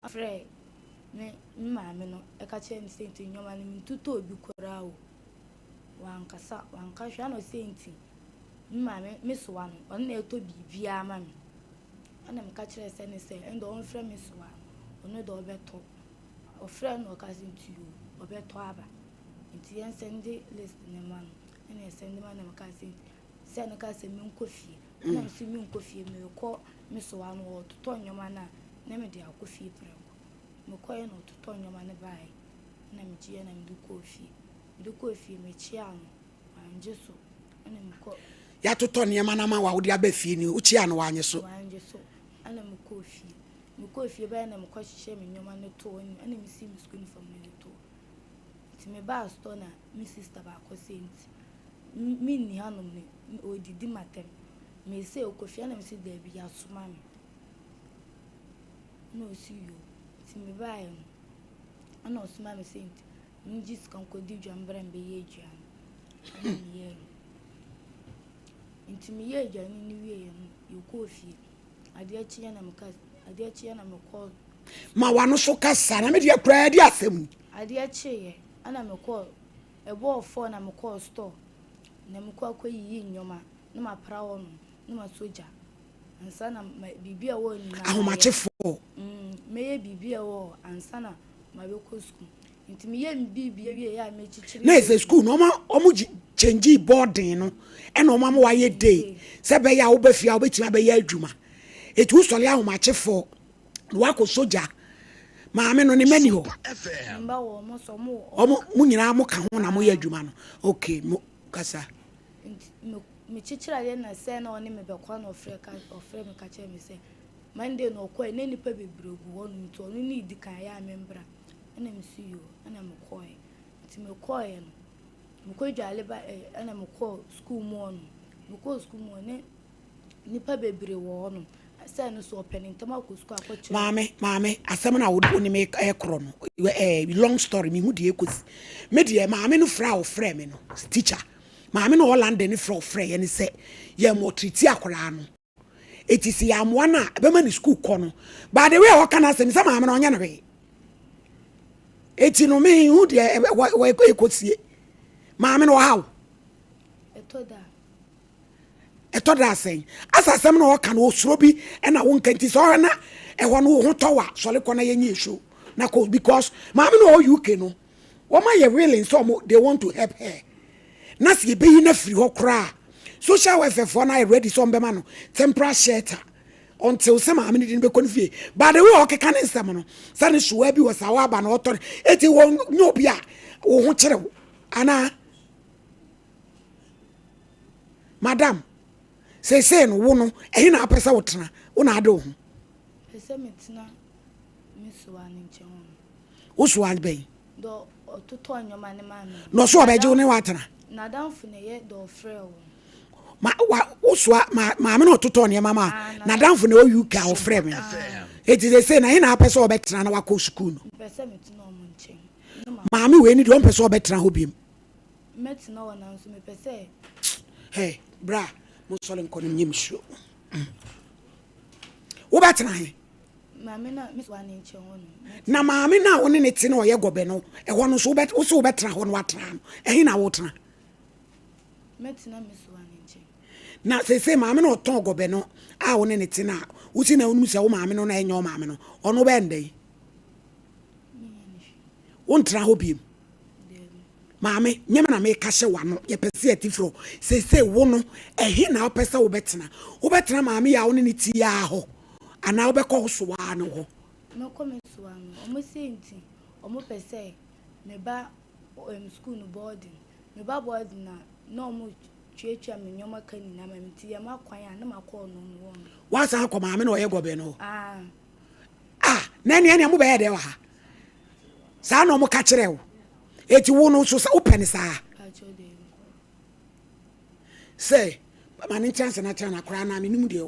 afre me maame no e ka che ni senti nyoma ni tuto obi kora o wankasa wankahwa no senti maame me so wa no on na eto bibia ama me ana me ka kire se ne se endo on frɛ me so wa ono do obeto o frɛ no ka senti o obeto aba nti yen sende list ne man ene sende man na me ka senti se ne ka se me nkofie na me se me nkofie me ko me so wa no to nyoma na na me de akofie preko me ko ye no to nyoma ne bai na me ji na me du kofie me chia no anje so ana me ko ya to nyoma na ma wa wo de abafie ni uchia no wanye so anje so ana me kofie bai na me ko hihye me nyoma ne to ana me si me school uniform ne to ti me ba store na me sister ba ko senti mi ni hanom ne odidi matem me se okofie na me si da bi ya soma me no see you ti me ba em ana osoma me senti mi jis kan ko di dwambran be ye dwan ana me ye inti me ye dwan ni wie ye kofie ade achi na me ko ma wano so kasa na me de akura di asem ade achi ye ana me ko ebo ofo na me ko store na me ko akoyi nyoma na ma pra wono na ma soja ansa na bibia wo ni na ahomachefo me ye bibia wo ansa na ma be ko school nti me ye bibia wie ya me chichiri na ese school no omo change boarding no e no omo wa ye day se be ya wo ba fia wo betima be ya adwuma etu sole ahomachefo wa ko soja maame no ne mani ho mba wo mo so mo omo munyina mo ka ho na mo ya adwuma no okay mo kasa me chichira ye na se na oni me be kwa na ofre me ka che me se Monday no kwa na nipa bebregu wonu nto onu ni di kan ya membra ana me see you ana me koy ti me koy no me ko dwale ba ana me ko school mo no me ko school mo ne nipa bebre wo no se no so opening tama ko school akwachi maame asem na wo ni me ekro no long story me hu de ekosi me de maame no fra wo frɛ me no teacher maame no Holland ni frɛ ye ni se ye mo treat akora no etisi ya mo na be ma ni school ko no by the way o kana asem se maame no onya no we eti no me hu de ekosi maame no how etoda sen asasem na o kana osuro bi e na wo nkanti so na e ho no ho towa sole ko na ye nyeshu na ko because maame no UK no wo ma ye willing so they want to help her na se be yi na free ho kra social welfare for na ready so mbema no temporary shelter until some maame ni be konfie but the way o keka ne nsem no sa ne shuwa bi was awa ba na otor eti wo nyobi a wo ho kire ana madam say no wo no ehi na apesa wo tena wo na ade wo ho pese metina miso ani nche ho wo so an be do ototo anyoma ne ma me no so obeje wo ne wa tena na danfo ne ye do frɛ wo ma wo so ma me no ototo ne mama na danfo ne o UK a wo frɛ me eti they say na hi na apesa wo betena na wa ko school no pese metina o mo nche ma me we ni do pesa wo betena ho biem metina wo na nso me pese hey bra mo sole nko ne nyem sho wo betena he maame na miso ani nche ho no na maame na wo ne ti na o ye gobe no e ho no so wo betena ho no watena no ehi na wo tena metina miso ani nche na se maame na oton gobe no a wo ne ti na wo si na unu se wo maame no na enyo maame no ono be ndai wo ntra ho biem maame nyema na me ka hye wano ye pese atifro se wo no ehi na wo pese wo betena maame ya wo ne ti ya ho ana wo be ko so wa no ho no come so ano omo senti omo pese me ba school no boarding me ba boarding na no omo twetwa me nyoma kani na ma mti ya makwan ya na makọ no no wa sa akọ maame na oye gobe no na ne mo be ye de wa ha sa na omo ka kire wo eti wo no so sa open sa say mani chance na chana kra na me nimu de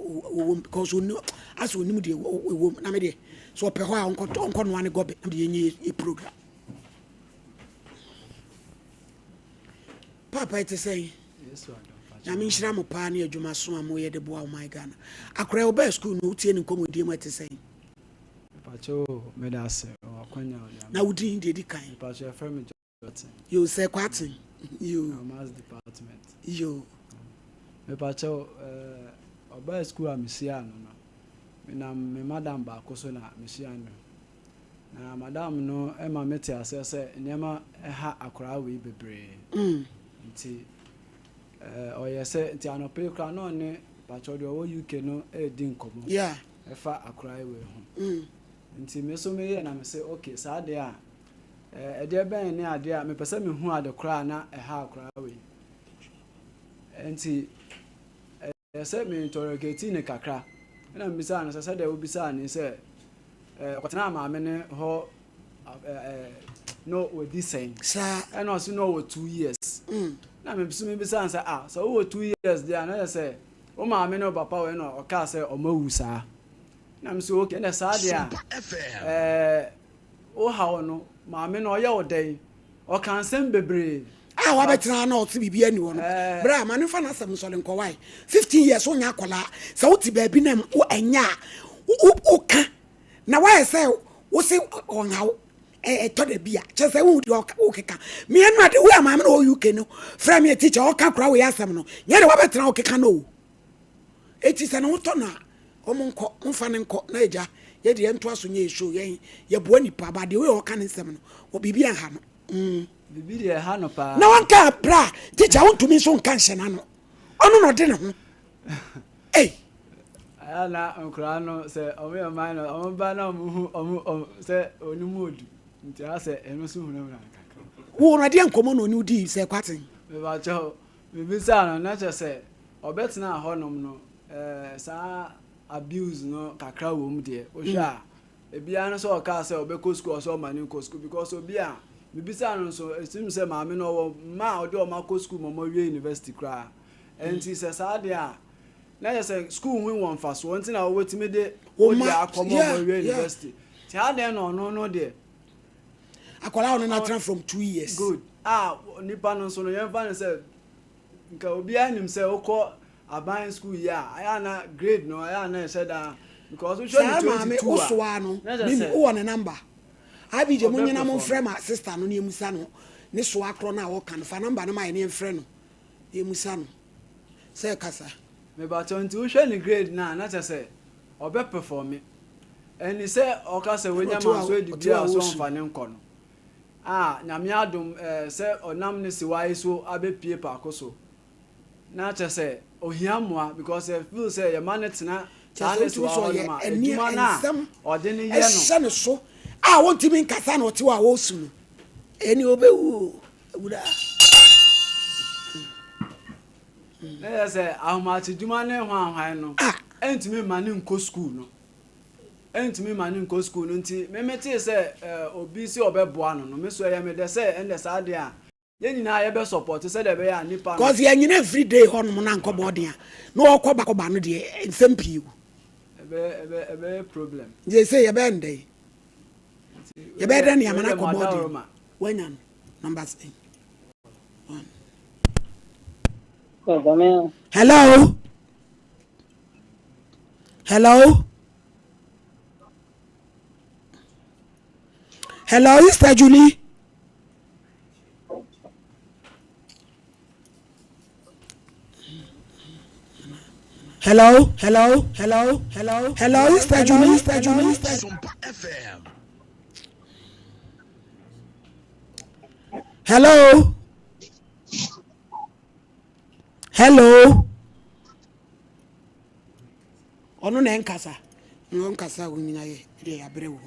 because onu aso nimu de wo na me de so pe ho a onko no ane gobe de yenye e program papa it say yes na me nhira mo pa na adwuma so amoye de boa o my Ghana akra wo ba school no tie ni nkomo die mo it say Pacho medase wakwanya na wudi ndi kan Pacho firm Jordan you say kwatin you mass department you me Pacho oba school amisia no na me madam ba koso na misia no na madam no e ma meti asese niema ha akora we bebre nti oyese nti anope kra no ne Pacho do wo UK no e di nkomo yeah efa akora we ho nti me so me ye na me say okay saa de a de ben ne ade a me pese me hu ade kora na ha akora we nti say me interrogate ne kakra na me bisa na say de wo bisa ni say kwatena ma me ne ho no we this saying sa and also no we 2 years na me bisa say so we 2 years there na say o ma me no papa we no o ka say o mawu saa na me so okay na saa de a o ha no ma me no o ye o den o kan sem bebre wa betra na o ti bibia ni wono bra ma ne fa na asem so le nkowai 15 years onya akola sa wo ti ba bi na o enya o ka na why say wo se on hawo to da bia che say wo di o keka me enu ade wo ma me no UK no fra me teacher o ka kra wo ya asem no nye de wa betra o keka no eti se na wo to na o mo nko mfa ne nko na eja ye de ento aso nye show ye bo nipa ba de we o ka ne nsem no o bibia ha no bibi de ha no pa na wanka bra teacher won to me so nka hye na no ono no de ne ho eh ana nkura no se omo ya man no omo ba na omo se onimudu nti ase eno so hunu na kaka wo na de nkomo no ni udi se kwatin me ba cho me bisa no na che se obetna honom no sa abuse no kakra wo mu de o hwa ebia no so o ka se obeko school so mani ko school because obia me bisa no so esim se ma me no wo ma o de o ma ko school mo wie university kra enti se sa de a na ya say school win one fast one thing na wetime de o de akomo mo university ti ha de no de akola on na transfer from 2 years good nipa no so no yen fa say nka obi anim say okọ aban school ya aya na grade no aya na say that because we show you 22 o so ano me o on number abi je munyina mo frɛ ma sister no ne emusa no ne so akro na wo kan fa number no ma ne frɛ no emusa no say kasa me ba 20 we show ni grade na cha say obe perform me and he say oka say we nyama so degree aso mfa ne nko no nyame adom say onam ne siwai so abepie pa akoso na cha say ohiamoa because I feel say your man tena chale so ma eduma na ode ne ye no se ne so wonti mi nkasa na ote wa wo su no eni obewu ewura na say ahomati duma ne hwan no entimi mane nko school no entimi mane nko school no nti memeti say obi si obeboa no me so ya me de say ende sa de a ye nyina ye be support say de be ya nipa cause ye nyina every day hon mo na nko boden a no okọ ba no de nsempie ebe problem je say ye be ndey ye be den ya mana ko boden wanyan number 6 hello Sister Julie. Hello, Sister Julie. Sompa FM. Hello. Ono na nkasa. No nkasa wo nyina ye de abre wo.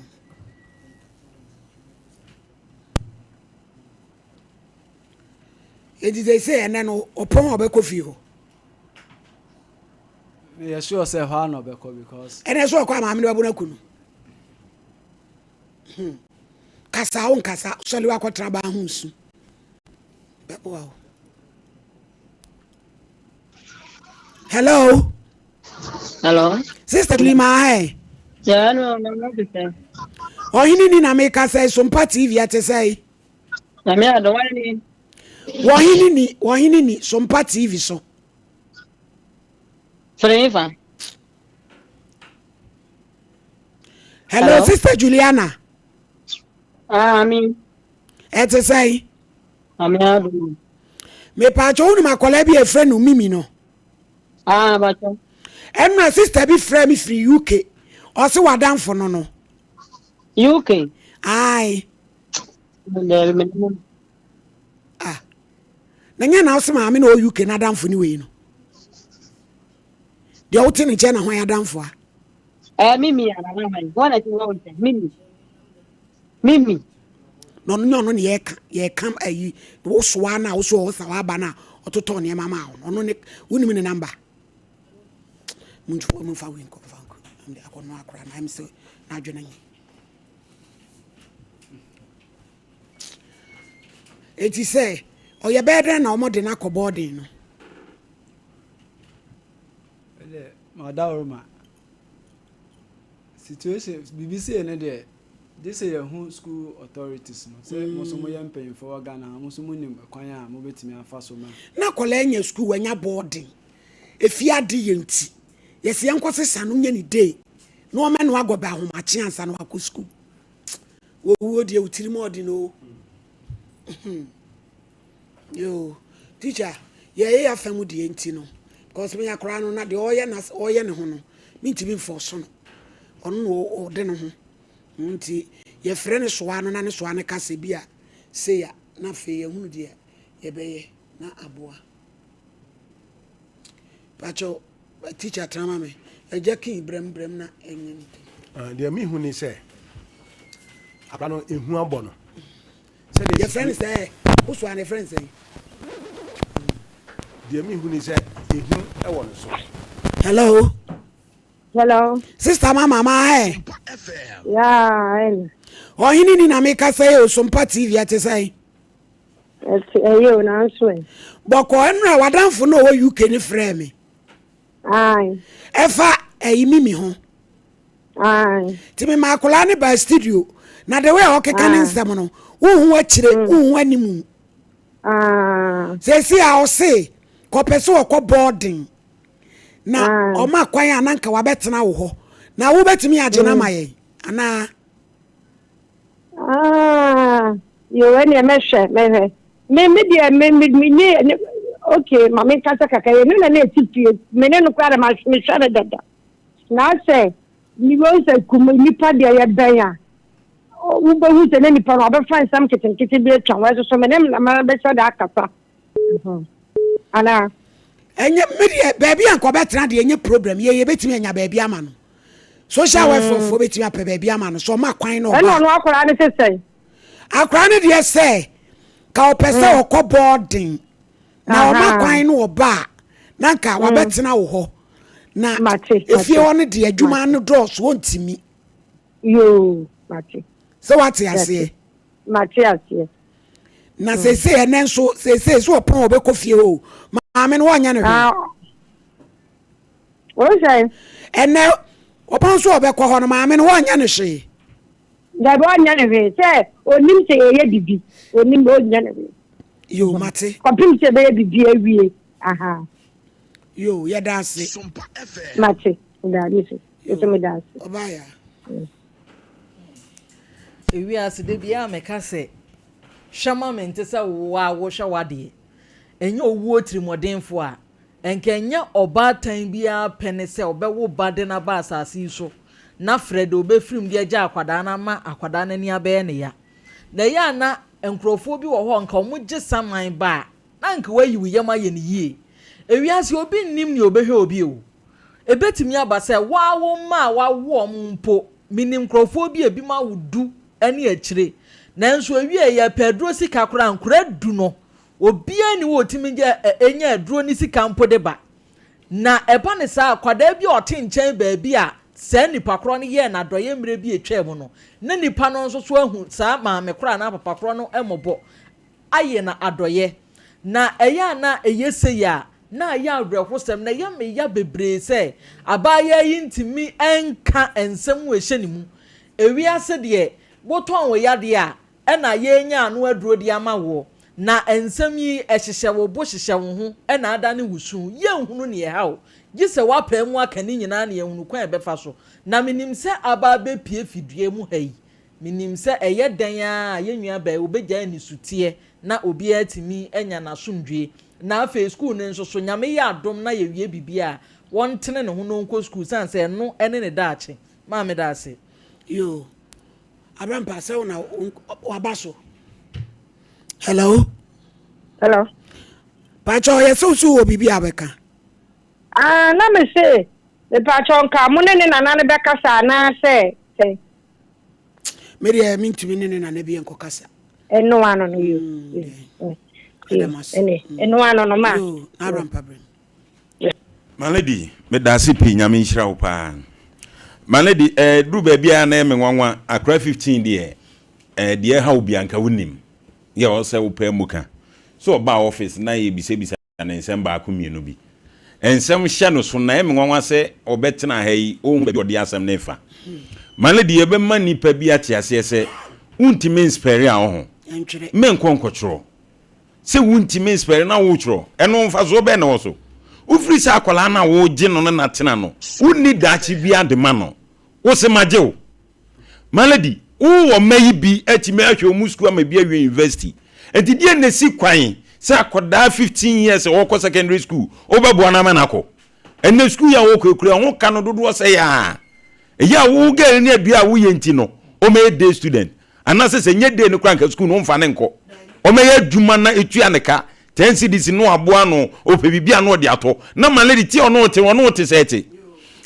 Edi dey say ene no opon obekọ fi ho. Me sure say how no obekọ because Ene so kwa ma me babu na kunu. Kasa wo nkasa so le wa kwatra ba ho nsu. Bebo wa. Hello. Sister Lima, hey. Yeah, no, not the same. Oheneni na make us say Sompa TV at say. I mean, I don't want any. Oheneni Sompa TV so. For the infant. Hello, Sister Juliana. Ami. Ete say. Ami adu. Me pa cho unu makola bi e friend Mimi no. Bacha. And my sister be friend me free UK. Ose wadamfo no no. UK. Aye. Ah. Nanya na ose ma me no UK na damfo ni we no. De wote ne che na ho ya damfo a. Mimi ana mama. Wana ti wo nte. Mimi. No ne ye kam ayi wo soa na wo so sa wa ba na ototo ne mama wo no ne woni me number. Munchu fa win ko fa ko. Am de akono akra na am so na adwena nyi. Eti say oye bedre na omo de na ko boarding no. Ele madawroma situation BBC ne de this is your school authorities no say mo so mo yam paying for Ghana mo so mo nim kwan a mo betimi afa so ma Na kola enya school wanya boarding efi ade yenti yesi yankose sanu nya ni day no o me no agoba ahomache ansa no akọ school wo de utiri mo odi no yo teacher ye ya famu de yenti no because me yakora no na de oye ne ho no me ntimi force no ono no o de no ho nti ye frɛ ne soa no na ne soa ne kase bia se ya na fe ye hunu de ye beye na aboa pacho teacher trama me ejaki brem na enyen de mi hu ni se apa no ehu abo no se de ye friend say who soa ne friend say de mi hu ni se ehu e wo no so. Hello sister mama Yeah. Oheneni na me ka say o Sompa TV ate say You na so. boko enra wadamfo no wo UK ni frɛ me Aye. efa Mimi ho Aye. ti me makola ne ba studio na the way o keka ne nsɛm no wo hu akire wo hu animu se a o se ko pese wo ko boarding na o ma kwan ananka wa betena wo ho na wo betimi agena maye ana You when you measure me okay mama kasa kaka ye na na tipi me ne no kwara ma me share dada na say ni wo say kuma nipa de ya ban ya wo ba hu se ne nipa no ba fan sam kitten bi atwa wa so me ne ma be share da akasa ana enye media baby anko betena de enye problem ye betimi anya baby ama no social welfare for betimi apɛ baby ama no so ma kwan no ba no akora ne sesai akora ne de say ka o pese o ko boarding na o ma kwan no oba na nka wa betena wo ho na efie ho ne de adwuma no dos wontimi yo mate so what you say mate ase na se enen so so opon obekọ fie o ma me no wanya ne ho what say ene opon so obekọ ho no ma me no wanya ne hwe da bo anya ne hwe say onim se ye bibi onim o nya ne hwe yo mate kopim se be bibi awie aha yo ya da se mate da ni se eso me da se obaya ewi ase de bia meka se shama mente sa wa wo hwa wade enye owu otirimodemfo a enkenya obatan bia pene se obewo bade na ba asase so na fred obefrim de agya akwada na ma akwada na ni abe ne ya na ya na enkrofo bi wo ho nka omugye saman ba na nka wayi wiyama ye ne yie ewi ase obi nnim ne obehwe obi o ebetimi aba se wa wo ma wa wo mpo minim krofo bi ebi ma wudu ene akire nanso awie ya pedro sika kora nkora du no obia ni wo timi enya aduro ni sika mpo de ba na eba ne sa kwada bi ote nchen ba bi a sa nipa koro no ye na doye mre bi etwem no na nipa no nso so ahu sa ma me kora na papa koro no emobo aye na adoye na eya na eyese ya na ya awrehosem na ya me ya bebre se abaya yi ntimi enka ensem we hye ni mu ewiase de boton we ya de a ena yenya anu aduro de ama wo na ensem yi ehyehye wo bo hyehye wo ho ena ada ne wusu ye nhunu ne ye hawo gise wapa mu aka ni nyina na ehunu kwan ebefa so na minim se aba be pie fidue mu hayi minim se eye dan a yenua ba obegya ni sutie na obi atimi enya na somdwe na afa school ne nso so nyame ya adom na yewie bibia won tene ne ho no nko school san se no ene ne daache ma me da ase yo abram pase una wabaso hello pacho yesusu obi bia beka na me say the pacho nka mo ne nana ne beka sa na say Mary mintumi ne nana bi enko kasa eno ano no yo eno ano no ma abram pabrim my lady me da se pi nyame nhira wo pa my lady dru ba bia na me nwanwa akra 15 de ha obi anka wonim ye o se wo pa muka so ba office na ye bisa na ensem ba akomienu bi ensem hye no so na me nwanwa se obetena ha yi o hu ba odi asem na fa my lady ye be mani pa bi atiase se untimi inspire a ho me nkonkotro se untimi inspire na wo tro eno mfa so be na wo so ufiri sa akola na wo je no na tena no unni dachi bia de ma no wo se maje wo malady wo mayi bi atime ahwe mu school ma bia university entidie na si kwan sa akoda 15 years wo ko secondary school obabo na ma na ko enne school ya wo kwekura ho ka no dodo se ya wo girl ne bia wo yenti no o me day student anase se nye day no kran ka school no mfa ne nko o me ya dwuma na etua ne ka 10 cedis no aboa no opebibia no de ato na malady ti ono te sete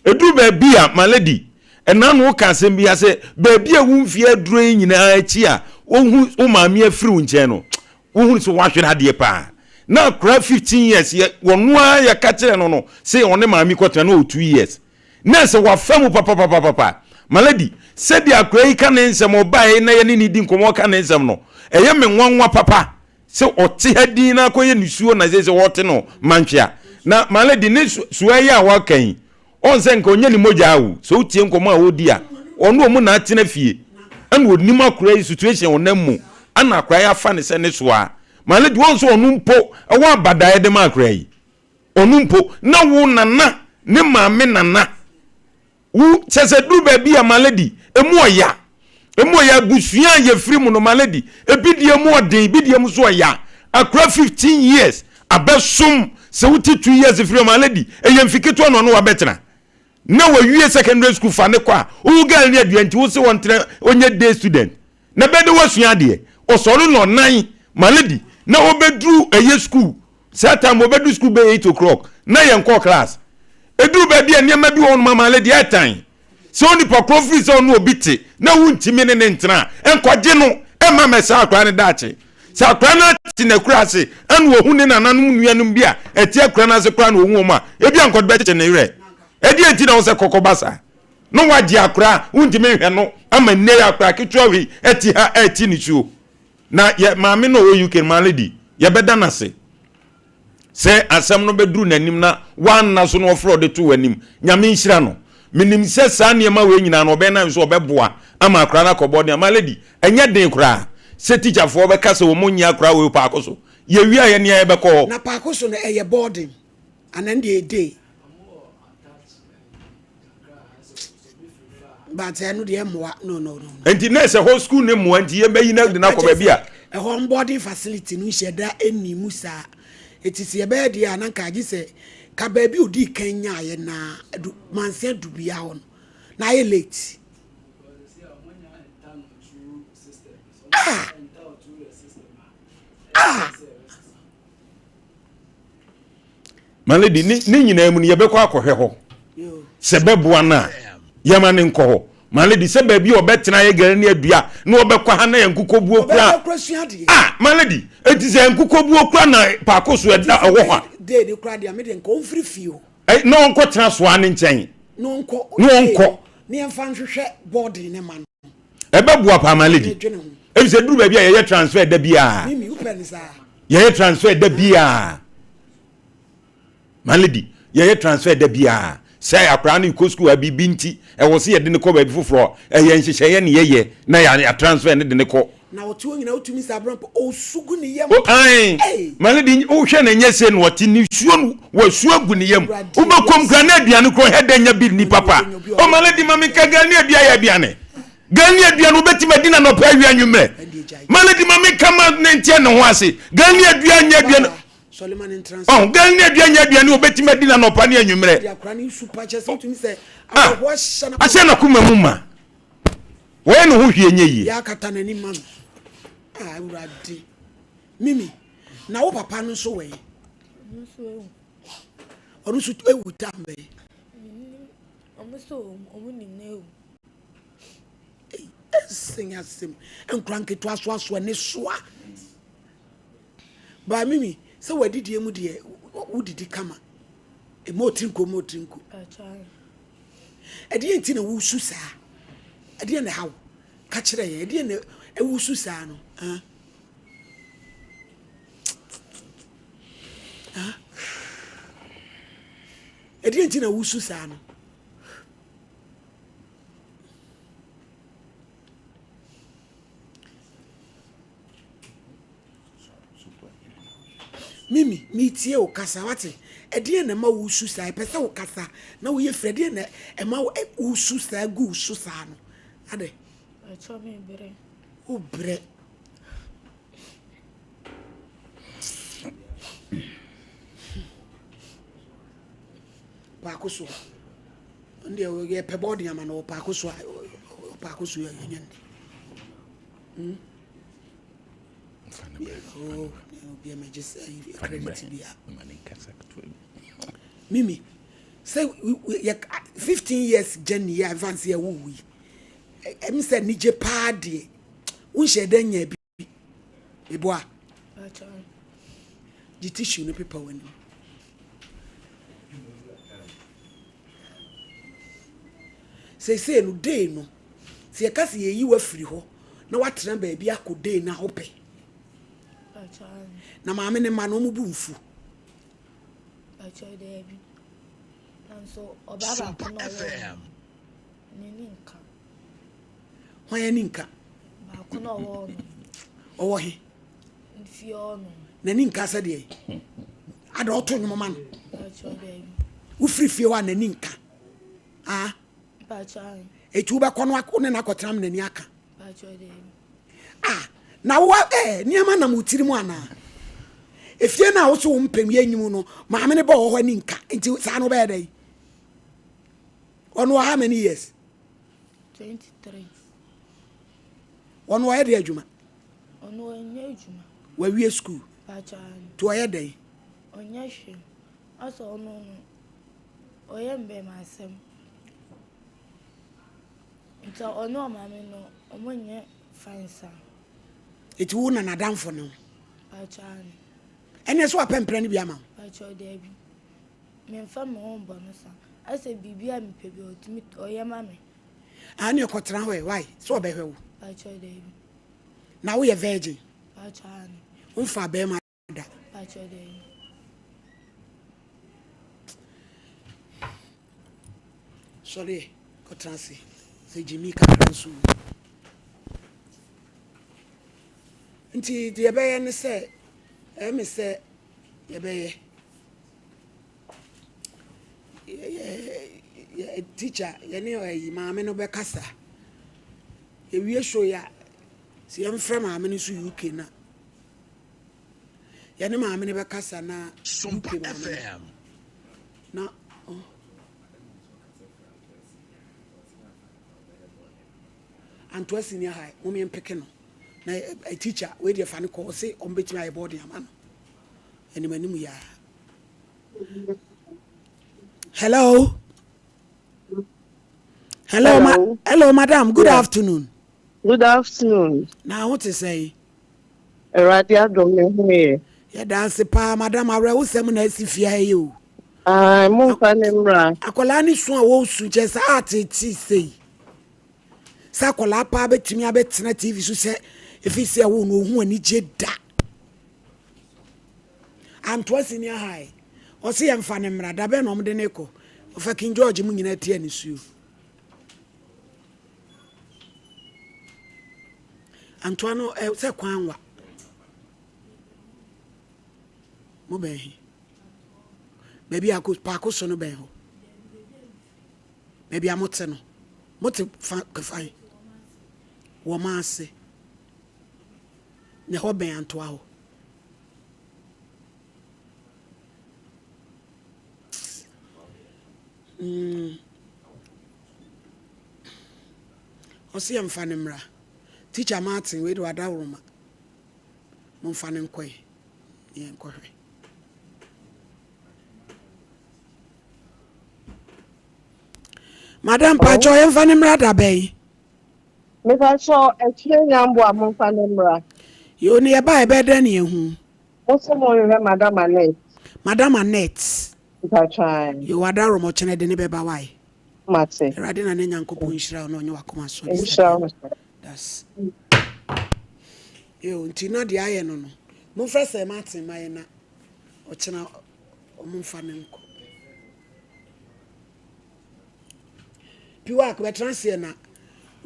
edu ba bia malady ena no ka asem bia se ba bia wumfie aduro nyina achi a ohu o maami afiri unche no ohu so wahwe ade pa na kra 15 years wonu a ya ka kire no se one maami kwota no 2 years na se wa famu papa malady se dia akra yi ka ne nsem obae na ye ni di nkomo ka ne nsem no eye me nwanwa papa se ote hadi na koye nisuo na ze wote no manhwea na malady ne suaye a wakan onse nka onye ni moja awu so utie nkomo a wodi a onu omu na atena fie an wodnim akura situation onammu ana akura ya fa ne se ne soa malady wonso onu mpo ewa abadaye de makura yi onu mpo na wo nana ne maame nana wu chese du ba bia malady emu oya busua ye free mu no malady ebidie mu odin bidie mu so oya akura 15 years abesum se wuti 2 years free malady eye mfiketo no wabetena na wawie secondary school fa ne kwa u girl ne aduanti wo se wontre onye day student na bede wasua de osoro no nan malady na obedru eye school certain obedu school be 8 o'clock na ye nko class edu ba bia niam bi won malady etan so ni pokrofi so no obiti na wuntimi ne ntena enkoje no ema mesa akwa ne dache sa akwa na ti na kura se an wo hu ne nananum nuanum bia eti akwa na se kura na ohu ma ebi ankoje be che ne re edi enti na wo se kokobasa no waji akwa wuntimi hwe no ama ne akwa kitwa wi eti ha eti ni chuo na ye maame no o UK malady ye beda na se asem no bedru nanim na wan na so no ofro de to wanim nyame nhira no minim se sa niema we nyina no be na so obeboa ama akra na kobodi ama lady enye den kra se teacher fo be kase wo munya akra we pa akoso ye wi aye ne ye be ko na pa akoso no eye boarding and the day but enu de emwa no enti na se whole school ne mo enti ye bayi na de na ko ba bia a home boarding facility no sheda eni musa etisi ye be dia na nka agi se ka baby odi Kenya ye na manse dubia on na ye late malady ni nyina mu ye be ko akohwe ho se beboa na ye ma ne nko ho malady se baby obetena ye gare ne adua na obekwa ha na ye nkukobu okura malady etise nkukobu okura na pa akoso eda owo ha de de kura de amede nko mfiri fio no nko tena so an nchen no nko ne emfa nhwehwe boarding ne man ebeboa pa malady ebise duru baby ye transfer da bia mimi upenisa ye transfer da bia malady ye transfer da bia say akra na iko school abi binti e wo se ye de ne ko ba bi foforo e ye nhihye ye ne ye na ya transfer ne de ne ko na otu nyina otumi sabron osugu ne yam Malady o hwe na nyese no wote ni suo no wo suo gu ne yam wo bekom kra na aduane kro hedanya bi ni papa o Malady mami ka ga ne adua ya aduane gani aduane wo betima dina no pa wi anwumre Malady mami kama ne ntie ne ho ase gani aduane Solomon entrance gani aduane wo betima dina no pa ne anwumre dia kra ni super chest otumi se ase na kuma muma we no ho hwie nye yi ya kata na ni man urade mimi na wo papa no so we onu so ewu tambe omuso omuni neu singa sim enkranke to aso ne soa ba mimi se wadidie mu de wudidi kama motinko edi enti na wusu saa edi na hawo ka kire ye edi na ewusu saa no edi enti na wusu saa no mimi mitie o kasa wate edi na ma wusu saa pese o kasa na wo ye fredi na e ma wusu saa gu wusu saa no ade acho me bere o bre pakoso ndi o ye pe body ama no pakoso ya nyande oh be just credit bia mimi say 15 years journey ya advance ya wuwi em say nije paade un shede nya bi ebo a acho di tissue no paper wani say no day no se yakase ye yi wa firi ho na watena ba bia ko day na hope na maame ne ma no mu bu mfu acho de bi nanso obaba ko no ni nka hoye ni nka ba ko no wo no owo he nfi ono na ni nka sa de ada oto nyoma man acho de bi wo firi fie wa na ni nka acho etu ba kono akone na kotram na ni aka acho de bi na wo niama na mutiri mu ana efie na wo so wo mpem ye nyim no maame ne ba wo ho ni nka nti sa no be dey ono how many years 23 ono wa dey adwuma ono enya adwuma wa wie school acho to wa dey onya hwe aso ono no oye mbe masem nta ono maame no omonye fansa eti wo na nadamfo no acho ene so apempre ni bia ma acho de bi me mfa me ho mbo no sa ase bibia me pe bi otimi oye mame ani okotra ho why so be hwewo acho de bi na wo ye virgin acho unfa be ma da acho de bi sorry kotransi se jimi ka transu nti de be ye ne se me se ye be ye teacher ye ne oyi maame no be kasa ye wie show ya se ye mfra maame no so UK na ye ne maame ne be kasa na Sompa FM na Anto senior high mo me mpeke no na a teacher we dey fan call say on betimi ay board am no eni manimu ya hello hello madam good afternoon now what to say Radio Adom here ya dance pa madam awre wo sem na asifia yi o mo fa nemra akola ni so a wo su je sa atiti sei sakola pa betimi abetena TV so se efisi a wo no hu ani je da Anto senior high o se ye mfa ne mra da be no mde ne ko o fa King George mu nyina tie ne suo Antoine say kwanwa. Mo ben hi. Baby akos pa akoso no ben ho. Baby amote no. Mote fine. Wo ma ase. Ne ho ben antoa ho. Osi amfa ne mra. Teacher Martin we do adawroma. Mo mfa ne nkoe. Ye nkohwe. Madam Pacho ye mfa ne mra da ben. Me fa so ekire nyambo a mo fa ne mra. Yo ne ba e be dan ne hu. Mo so mo re Madam Annette. Madam Annette. Ta try. Yo adawroma chene de ne be ba wai. Mate. Erade na ne nyankopon hira no onye wakoma so. That's yo ntina de aye no no. Mo mfa se Martin maye na o chena o mo mfa ne nko. Piwa ko betransie na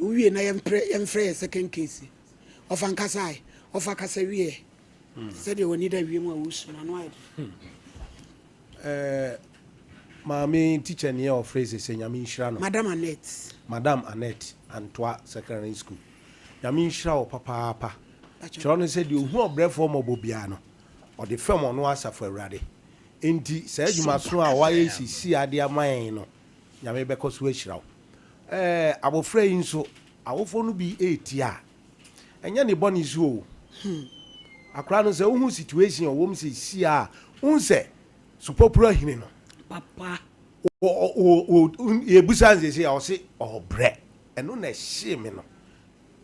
uwie na yemfre second case. Ofa nkasai, ofa kasa wie. Said you need a wie mu awusu na no aye. Mami teacher near of phrases in Yamin Shrano. Madam Annette, Antoine Secondary School. Yamin Shrow, Papa. John said you who are breath for Mobiano or the firm on Wassa for Raddy. Indeed, said you must know why is he see idea mine. Yame Becos Wishrow. I will frame so I will phone be 8 years. And Yanni Bonnie Zoo. A crown is a woman situation or woman see, unse, so popular him. Papa ye busanze say o say obre eno na shame no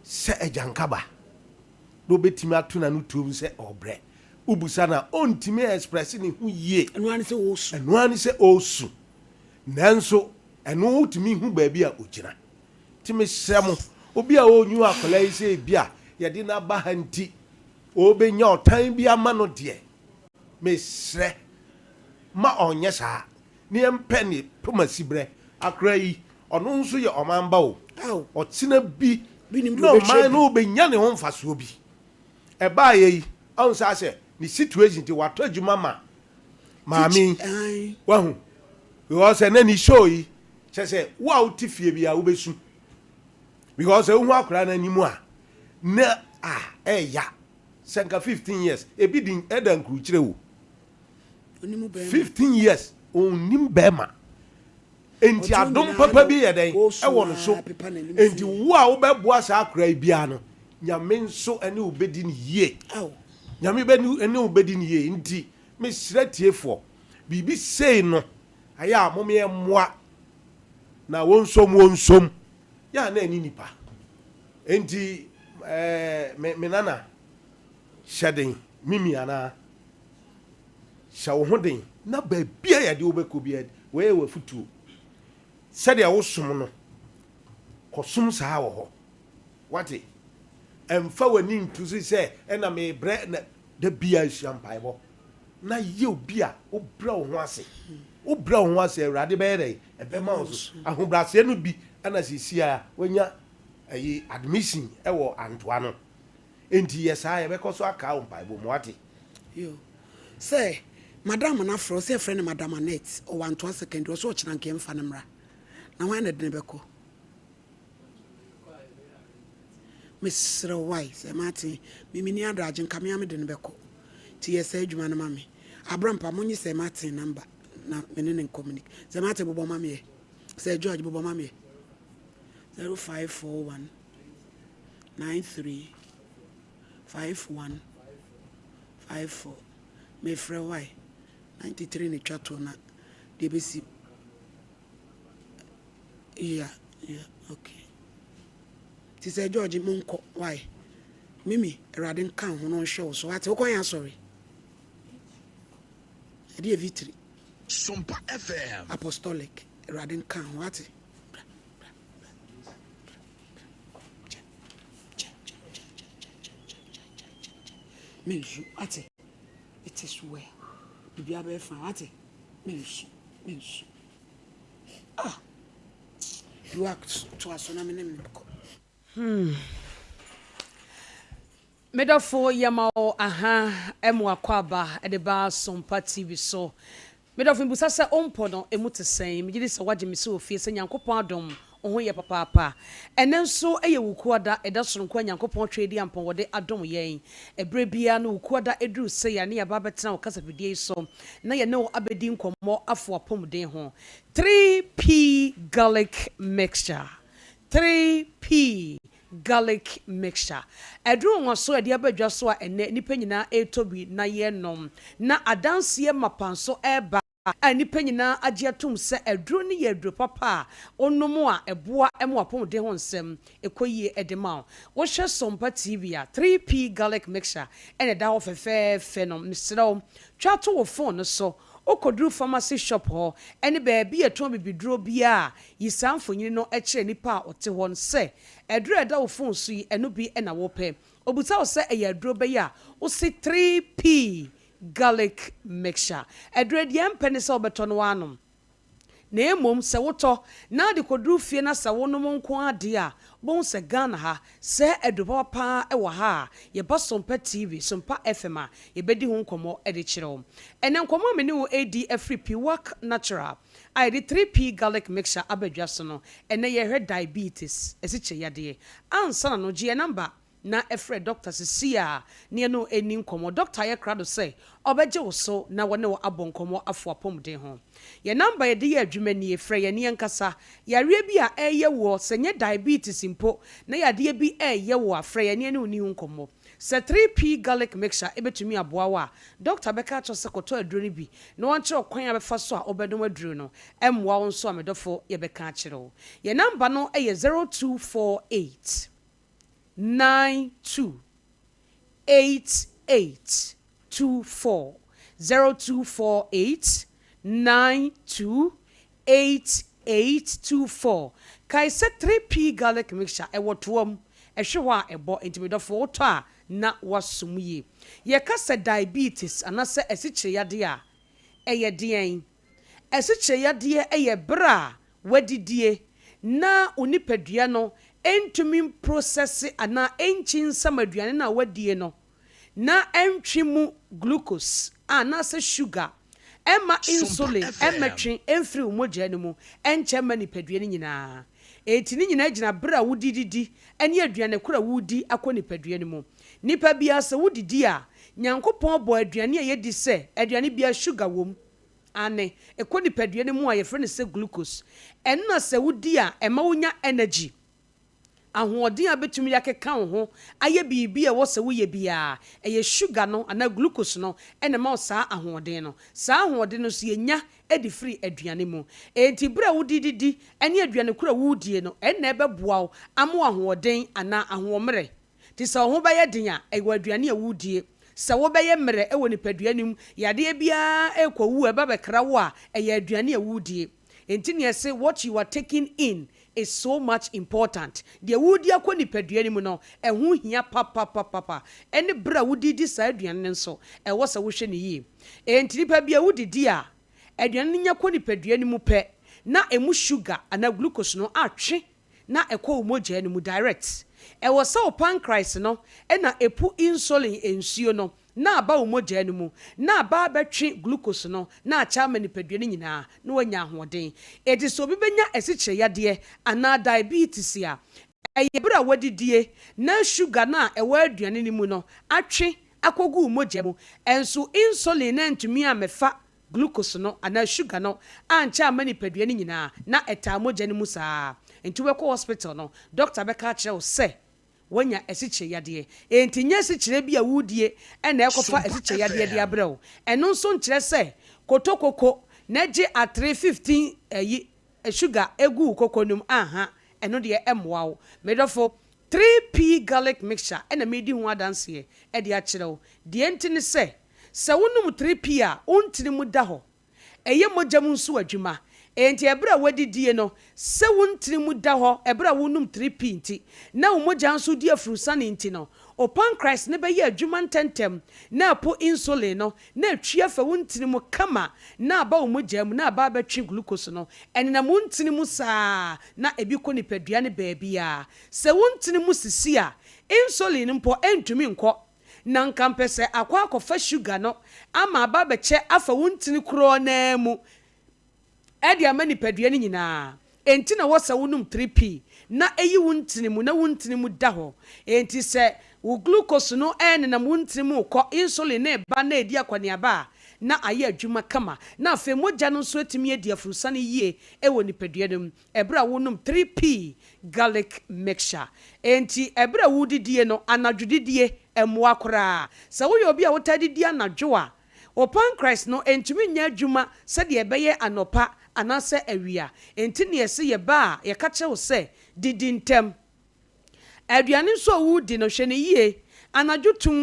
se ejankaba do betimi atuna no tuom se obre ubusa na ontimi express ni hu ye eno ani se osu nanso eno utimi hu ba bia ogina timi semo obi a onyu akola yi se bia ye de na ba hanti obenya otan bia ma no de mesre ma onye saa ni empeni pomasibre akra yi ono nso ye omamba o otina bi no man no obenya ne ho mfaso bi e ba yi on sa se ni situation ti wato adwuma ma maami wahu because na ni show yi se wa utifie bi a ubesu because e hu akra na nimu a na eya senka 15 years e bi din edan kru kire wo 15 years onim bema enti adom papa bi yeden e wono so enti wo a wo beboa sa akra bia no nyame nso ene obedi ni ye nyame be ene obedi ni ye enti me sretiefo bibi sei no aya amome emoa na wonsom ya na ani nipa enti me nana shadin mimi ana shawo hoden na ba bia ya de obeko bia we wafutu sade a wosom no kosum saa wo ho wate emfa wani ntusi se ena me bre na da bia hyiampai bo na ye obia obra wo ho ase obra wo ho ase awrade be dey ebe ma wo so ahobrase no bi ana sisia wanya ayi admission e wo antoa no enti yesa ye be koso aka wo mpai bo mo wate yo say Madam na fro say friend Madam Annette o want to second so china nke mfa nemra na wan na de beko Mr. Wise say Martin mimi ni adraje nka me am de beko ti yesa adwuma na mame abrampa monyi say Martin number na menene communicate say Martin bobo mame say George bobo mame 0541 93 51 54 me frɛ why 93 ne twato na de besi yeah okay ti say George monko why mimi erade kan ho no hwe so ate wo kon ya sorry e de vitri Sompa FM apostolic erade kan ho ate mensu ate it is well bibi abe fan ate mensu you act to asona menem ko Medofo yamao emu akwaba edeba Sompa TV so. Medofo mbusa se ompo no emu tesen migidi se waje mi se ofie se Nyankopon adom oho ye papa. Ene nso eye wukuada eda soronko Nyankopon twedi ampon wode adom yen. Ebre bia no wukuada eduru se ya ne ya babetena okasafidie so. Na ye no abedi nkomo afo apomden ho. 3P garlic mixture. 3P garlic mixture. Edru nwa so ede abadwa so a ene nipa nyina etobi na ye nom na adanse mapanso eba a nipa nyina agye atum se edru ne ye edru papa onomu a eboa emu apomde ho nsem ekoyie edema wo hwe Sompa TV a 3P garlic mixture ene da ho fefe no misrew twa to wo phone so okodru pharmacy shop ho ene baabi eton bibiduro bia yisamfo nyini no ekire nipa ote ho nse edru eda wo phone so yi eno bi ena wo pe obuta wo se eyaduro be ya wo si 3P garlic mixture edru de empene se obeto no anom na emom se woto na de kodru fie na se wonom nko ade a bon se Ghana ha se edopa pa e wa ha ye ba Sompa TV Sompa FM a ye bedi ho nkomo e de kire wo ene nkomo me ne wo AD free P work natural I did 3P garlic mixture abadwa so no ene ye hwe diabetes esiche yade ansa no je number na efre doctor Sia ne no eni nkomo doctor ye krado say obeje wo so na wone wo abonkomo afo apomden ho ye number ye de ye adwuma ni efre ye ne nkasa yare bi a eye wo senye diabetes impo na yade bi eye wo afre ye ne uni nkomo se 3P garlic mixture ebetumi aboa wa doctor beka cho se koto aduro ni bi na won kire okwan abefa so a obedom aduro no emwa won so amedofo ye beka kire wo ye number no eye 0248 928824 0248 928824 kai se 3P garlic mixture e wotom e hwewa ebo intimidofo woto a na wasumye ye kasa diabetes anase esichire yade a eye den esichire yade eye bra wadidie na onipadua no entumi process ana enchin samaduane na wadie no na entwimu glucose anase sugar emma insulin emmetwen enfri umogya mu enchema nipadua ni nyina eti ni nyina gina bra wudididi ene aduane kura wudi akọ nipadua ni mu nipa bia se wudidi a Nyankopon bo aduane ye di se aduane bia sugar wom ane ekọ nipadua ni mu a ye frɛ ne se glucose enna se wudi a ema wonya energy ahoɔden a betumi yakeka wo ho aye bibi e wo se wo ye bia eye sugar no ana glucose no ene ma saa ahoɔden no saa ahoɔden no so yenya edi free aduane mu enti bra wudididi ene aduane kura wudie no ene beboa wo amo ahoɔden ana ahoɔmre ti se ho ba ye den a e aduane a wudie se wo ba ye mre e wo nipadua nim yade bia ekɔ wu e ba bekra wo a eye aduane a wudie enti ne say what you are taking in is so much important. The woody akoni peduani muno, e hu hia papa. Any bra woody di aduane so, e was a wishing ye. Enti nipa bia woody dia, aduane nya koni peduani mu pe, na emu sugar and a glucose no atwe, na e ko umogya ni mu direct. E was so pancreas no, e na epu insulin ensuo no. Na aba umogya mu na aba betwe glucose no na acha mani peduane nyina na wanya ahoden edi so bi benya esikyere yade ana diabetes a eye bra wadidie na sugar na ewa aduane ni mu no atwe akogu umogya mu enso insulin na ntumi amefa glucose no ana sugar no ancha mani peduane nyina na eta umogya ni mu saa enti we ko hospital no doctor beka kire o se wanya esikyere yade enti nya esikyere bia wudie ena ekofa esikyere yade de abrɛw eno nso nkyerɛ sɛ kotokoko na gye a 315 sugar egu kokonum aha eno de emwawo medofo 3P garlic mixture ena medi ho adanse e de akyerɛw de enti ne sɛ wonum 3P a ontini mu da ho eye mogya mu nso adwuma enti ebra wadidie no se wontiri mu da ho ebra wonum 3P nti na umogya nso di afrusa ne nti no o pancreas ne be ye adwuma ntentem na po insulin no na atwia fa wontiri mu kama na ba umogya mu na ba betwe glucose no ene na wontiri mu saa na ebi ko nipadua ne baabia se wontiri mu sisi a insulin mpo entumi nkɔ na nkampe se akwa akɔfa sugar no ama aba bɛkyɛ afa wuntini kuro na mu ɛde ama nipadua no nyinaa enti na wɔsa wonum 3p na eyi wuntini mu na wuntini mu da hɔ enti sɛ wo glucose no ɛnenam wuntini mu kɔ insulin na ba na edi akɔneaba na ayɛ adwuma kama na afei mogya no nso atumi adi afurusa no yie ɛwɔ nipadua no mu ɛberɛ a wonum 3p garlic mixture enti ɛberɛ a wodidie no anadwodidie ɛmmoa koraa sɛ woyɛ obi a wotadidi anadwo a o pancreas no entumi nya adwuma sɛdeɛ ɛbɛyɛ anɔpa anaasɛ awia enti ne yɛse yɛba a yɛka kyerɛw sɛ didi ntɛm aduane nso a wodi no hwɛ ne yie anadwo tum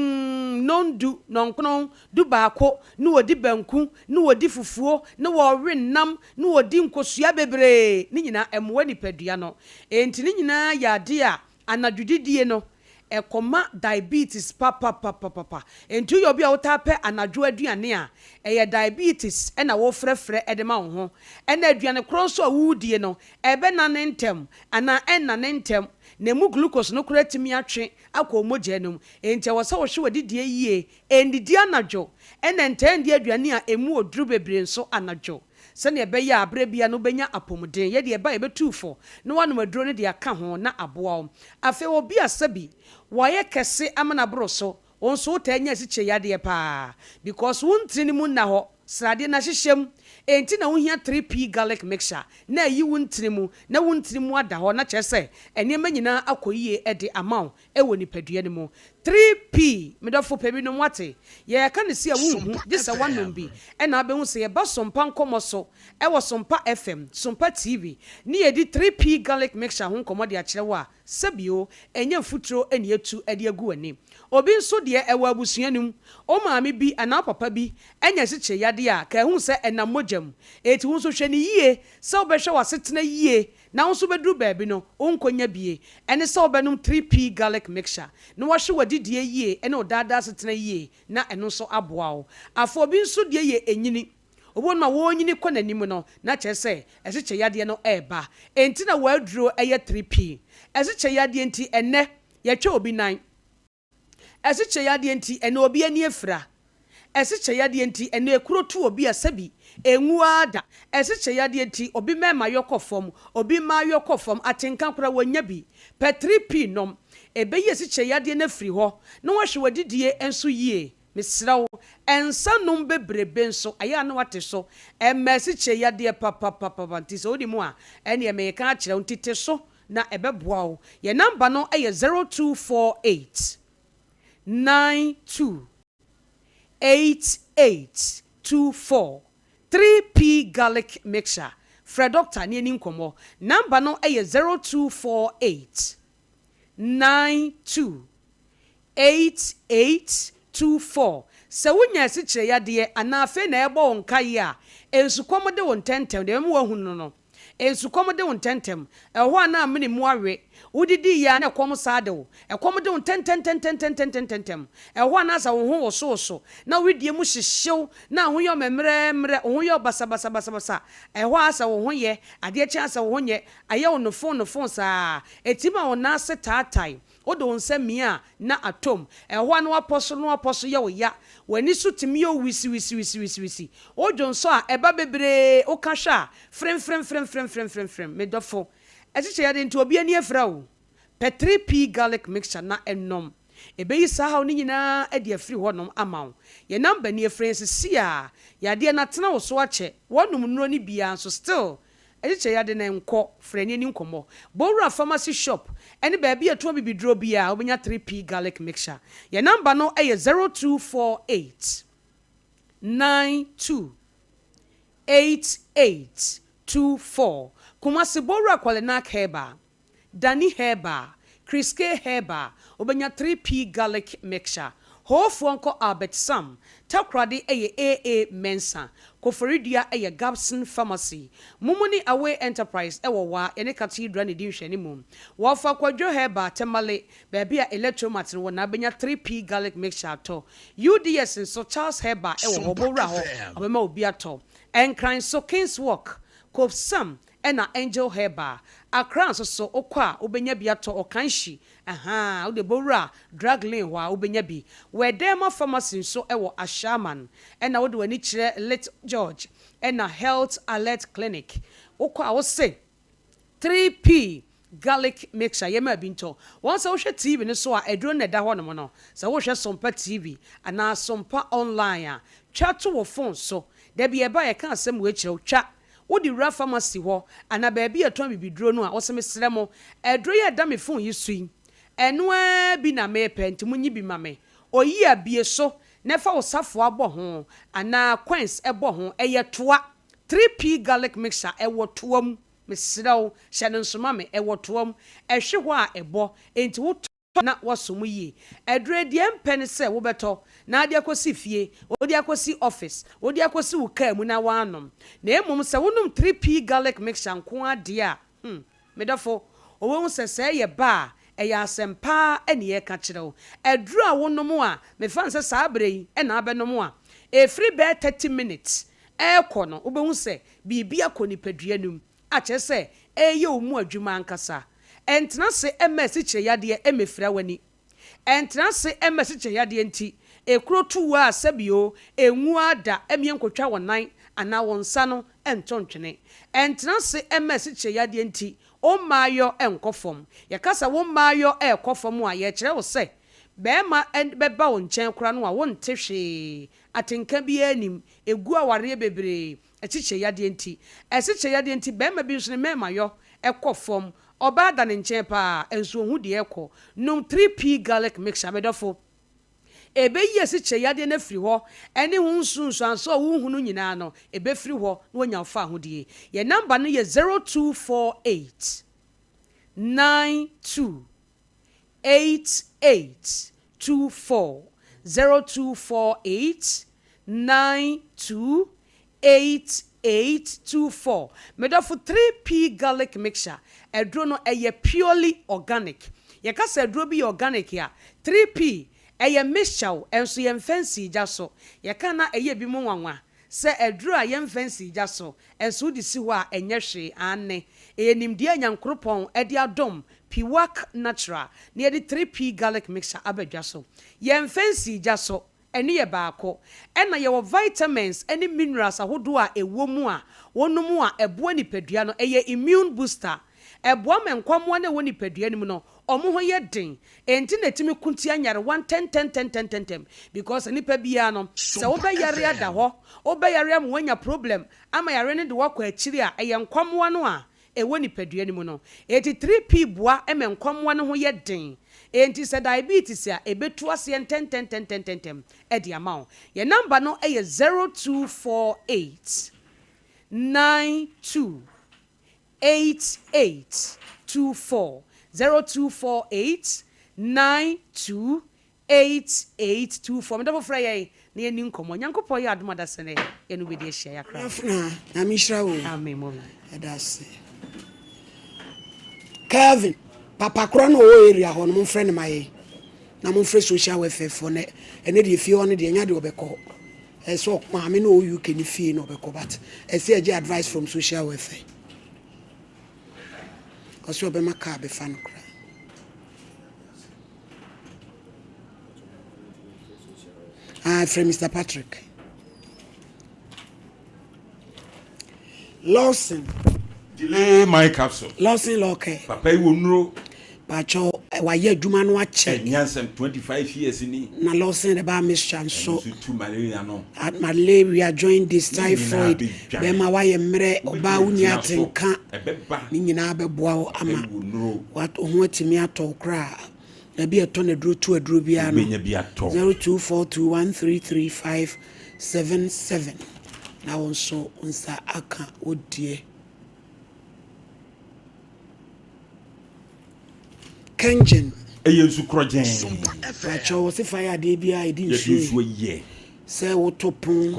nondu nɔnkron du baako ne wodi banku ne wodi fufuo ne wɔwe nam ne wodi nkosua bebree ne nyinaa ɛmoa nipadua no enti ne nyinaa yɛ ade a anadwodidie no ekoma diabetes papa enti yo bia wotape anadwo aduane a eye diabetes na wo frɛfrɛ edema wo ho na aduane kro so awudie no ebe na ne ntem ana na ne ntem na mu glucose no kura timi atwe akɔmogya num enti wo sɛ wo hwe wadidie yie endidi anadwo na ntɛndi aduane a emu oduru bebre nso anadwo sɛne ɛbɛyɛ abrɛ bia no bɛnya apɔmuden yɛde ɛba yɛbɛtufo na wanom aduro no de aka ho na aboa wo afei obi asabi wɔyɛ kɛse amana boro so onso ta anya sikye yadeɛ paa because wontini mu na hɔ srade na hyehyem enti na wohia 3p garlic mixture na yi wontini mu na wontini mu ada hɔ na kyerɛ sɛ ɛnema nyinaa akɔyie ɛde amaw ɛwɔ nipadua no mu 3p medɔfo pɛbi no wate yɛka ne si a wohu gye sɛ wanom bi ɛna abɛhu sɛ yɛba Sompa Nkomo so ɛwɔ Sompa FM Sompa TV ne yɛdi 3p garlic mixture ho nkɔmmɔ de akyerɛ wo a sɛbio ɛnyɛ mfuturo ɛne etu ɛde agu ani obi nso deɛ ɛwɔ abusuanum o maame bi ana papa bi ɛnya sikye yade a ka hu sɛ ɛnam mogyam eti hu nso hwɛ ne yie sɛ wobɛhwɛ wasetena yie na nso bɛduru baabi no onkonya bie ɛne sɛ wobɛnom 3p garlic mixture na wɔhwe wadidie yie ɛne odada asetena yie na ɛno nso aboa wo afɔ obi nso deɛ yɛ enyini obo no wonyini kɔ nanim no na kyerɛ sɛ ɛsikye yade no ɛba enti na waduro ɛyɛ 3p ɛsikye yade enti ɛnɛ yɛtwa obi nan ɛsikye yade enti ɛne obi ani efra ɛsikye yade enti ɛne ekuro to obi asabi enwuada ɛsikye yade enti obi mema yɔkɔfom obi ma yɔkɔfom atenka kora wanya bi pe 3p nom ebeyi ɛsikye yade na firi hɔ na wɔhwe wadidie enso yie misrawo ensa nom bebrebe nso aya na wate so ɛsikye yade papa nti so odi mu a ɛne ɛmeka akyerɛ ntite so na ɛbɛboa wo ye number no ɛyɛ 0248 928824 3p garlic mixture Fred Doctor ni ani nkomo number no ɛyɛ 0248 928824 sɛ wonya asikyerɛ yadeɛ ana afi na ɛbɔ wo nkae a ensukom de wo ntɛntɛm de mu wahu no ensukom de wo ntɛntɛm ɛhɔ ana amene mu awe udidi ya na kom saade wo ekom de tentem ɛhɔ ana sa wo ho wo so na widie mu hyehyew na ho yɔ memrɛ ho yɔ basa ɛhɔ asa wo ho yɛ ade akyi asa wo ho nyɛ ayɛ wo no fon saa etima wo na ase taatai odo nsa mia na atom ɛhɔ na waposo yɛ wo ya wani so timi yɛ wisi ojo nso a ɛba bebre o ka hwa frem medofo ɛsikye yade nti obi ani afra wo pe 3p garlic mixture na enom ebeyi saha ni nyina ade afri honom amaw ye number ni efrense si a yade na tena wo so ache wonum nuro ni bia so still ɛsikye yade na nkɔ frani ni nkomo bowra pharmacy shop ene ba bia to bibidro bia obenya 3p garlic mixture ye number no ɛyɛ 0248 928824 Kumasi Bora Kwalenak Heba, Danny Heba, Kriske Heba, obenya 3p garlic mixture. Hofuanko Albert Sam, Takradi AA Mensa, Koforidia Gabson Pharmacy, Mumuni Away Enterprise, Ewawa, Ene Cathedral Edition, Wafa Quadro Heba, Temale, Babia Electromatin, Wanabenya 3p garlic mixture to UDS and so Charles Heba, Ewa Bora, Abemo Biato, and Crime so King's Walk, Kof Sam. Ena angel heba akran so okwa obenya biato okanshi aha wo de bowura drug lane wa wo benya bi we dem pharmacy nso ewo Ashaman na wo de wani kire Lit George na health alert clinic wokɔ a wo say 3p garlic mixture yema binto once wo hwe TV ne so a eduro na da ho no no so wo hwe Sompa TV ana Sompa online a twa to wo phone so da bi eba ye kan asem we kire twa wo di ra pharmacy ho ana ba bi eton bibiduro no a wo se mesrɛ mo eduro ye da me phone yi sui eno a bi na me pent munyi bi mame oyi abie so na fa wo safo abɔ ho ana coins ɛbɔ ho ɛyɛ toa 3p garlic mixture ɛwɔ toam mesrɛw hyɛ no nsoma me ɛwɔ toam ɛhwe hɔ a ɛbɔ enti wo na wasom yi ɛdure deɛ mpɛ ne sɛ wobɛtɔ na ade akosi fie odi akosi office odi akosi wo kaa mu na wanom na emom sɛ wonom 3p garlic mixture nko ade a medafo owo sɛ sɛ yɛ ba ɛyɛ asɛmpa ɛne yɛ ka kyerɛw ɛduru a wonom a mefa nsɛ saa bere yi ɛna abɛnom a efiri bɛ 30 minutes ɛkɔ no wobɛhu sɛ biribi akɔ nipadua num akyɛ sɛ ɛyɛ wo mu adwuma ankasa ɛntena se ms kyerɛ yadeɛ emefira wani ɛntena se ms kyerɛ yadeɛ nti ekuro tuwa asabio enwu ada emie nkotwa wonan ana wonsa no ɛntontwene ɛntena se ms kyerɛ yadeɛ nti o maayo enkofom yakasa wo maayo ekofom a ye kyerɛ wo sɛ bɛɛma bɛba wo nkyɛn kora no a wonte hwee atenka bi anim egu aware bebree ɛkyekyɛ yadeɛ nti ɛkyekyɛ yadeɛ nti bɛɛma bi nso ne mɛmayɔ ekofom ɔba da ne nkyɛn pa enso hu de ɛkɔ no 3p garlic mixture medofo ebe yi ɛkyekyɛ yadeɛ na firi hɔ ɛne hu nsunsu anso wo hu no nyinaa no ebe firi hɔ na wonya fa ahodie ye number no ye 0248 92 8824 0248 92 8824 medafo 3p garlic mixture edro no eye purely organic ye ka se edro bi organic ya 3p eye mixture enso ye fancy jaso ye ka na eye bi mu nwanwa se edro a ye fancy jaso enso di si ho a enye hwe ane enimdi anyankropon edi adom piwak natural na ye 3p garlic mixture abadwaso ye fancy jaso eni ye baako ena ye wo vitamins eni minerals ahodo a ewo mu a wonom a eboa nipadua no eye immune booster eboa menkwamo na wo nipadua nim no omo ho ye den enti na timi kuntia nyare 110 because nipa bia no se wo be yare ada ho wo be yare am wanya problem ama yare ne de wakọ akiri a eye nkwamo no a ewo nipadua nim no 83p boa emenkwamo no ho ye den enti se diabetes a ebetu ase 10 edi amount ye number no eye 0248 92 8824 0248 92 8824 medabo fra ye na eni nkomo nyankopo ye adomada sene ye no bedi ehia yakra afna na mishra wo amen mo edase Kevin papa kro no o area ho no mo friend maye na mo friend social welfare for ne ene de fie one de nya de obekọ so maame no o UK ni fie no obekọ but e say age advice from social welfare cause you be maka be fan kra from Mr. Patrick Lawson delay my capsule Lawson okay papa you nro pacho wa ye adwuma no ache nyansem 25 years ni na Lawson de ba mission so to malaria no at malaria join this typhoid be ma wa ye mre oba uni atenka ni nyina beboa wo ama what ho atimi ato kra na bi eto na duro tu aduro bia no 0242133577 na wonso unsa aka odie Kenjen eyensu krojen pacho wo se fire de bia edi nsu ye se wo topun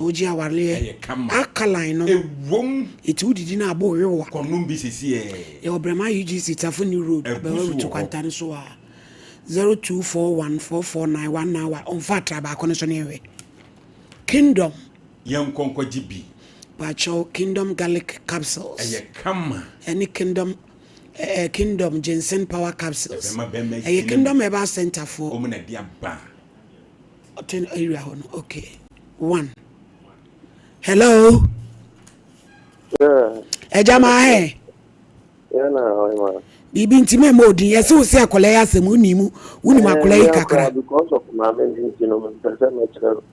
oji awale akaline no ewom eti udidi na abo wewa konum bi sisi e obrema UGC Tafuni road abawo to kwantane so a 02414491 on fatra ba kono so newe Kingdom yan konko jibi pacho Kingdom garlic capsules eye kama any Kingdom Kingdom ginseng power capsules. Kingdom Eba Center for area. Okay. 1. Hello. Ejama he. Bibi ntime modi yesi usi akola ya semu nimu akola yi kakra because of my mention you know person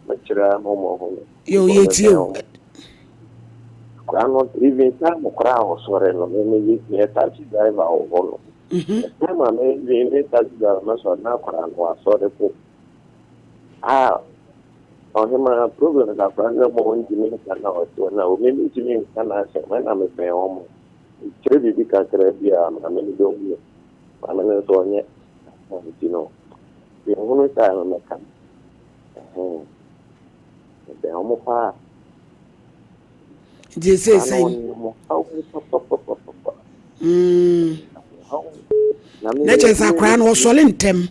mechira momo yo yeti o I'm not even time crowd sorry no me me taxi driver o hono time me me taxi driver so na crowd wa sorry po on him problem that friend mo nti me kana o to na o me nti me kana se when am pe o Trebi di kakra bia na me do mu ana ne so nye no bi hono ta na me kan be homo pa je say na che sakra no so le ntem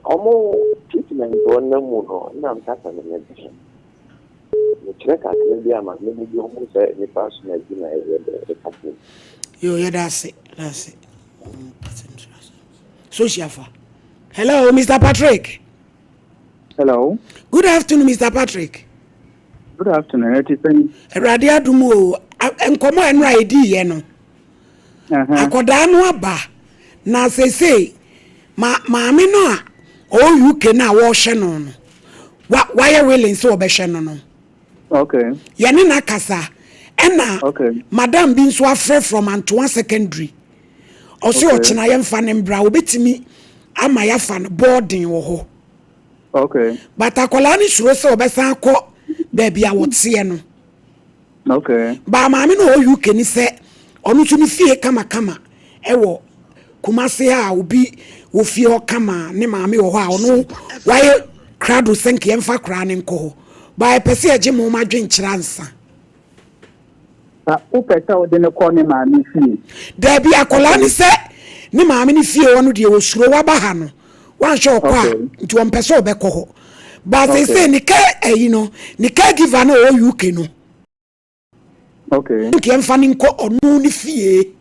omo treatment on na mu no na mtaka ne ne yo yeah that's it so shafa hello Mr. Patrick. Hello, good afternoon Mr. Patrick. Good afternoon everything Erade adumo enkomo enra edi ye no akoda no aba na sese maame no a o UK na wo hye no no why are willing so obehye no no. Okay. Yene na kasa ena okay. Madam bi nso afre from Antoine Secondary. Oso ochina ye mfa ne mbra obetimi ama ya fa boarding wo ho. Okay. But akola ni suro se obesan akọ da bia wote no. Okay. Ba maame no o UK ni se onu tumi fie kama ewo Kumase ha obi wo fie ho kama ne maame wo ho a onu waye krado senke ye mfa kra ne nko ho. Ba pese aje mo ma dwenkyira nsa o pese o de ne ko ne ma mi fie da bi akola ni se ni ma mi ni fie wonu de osuro wa ba ha no wan sho kwa nti on pese obekọ ho ba se ni ka no ni ka give na o UK no okay nti emfa ni nko onu ni fie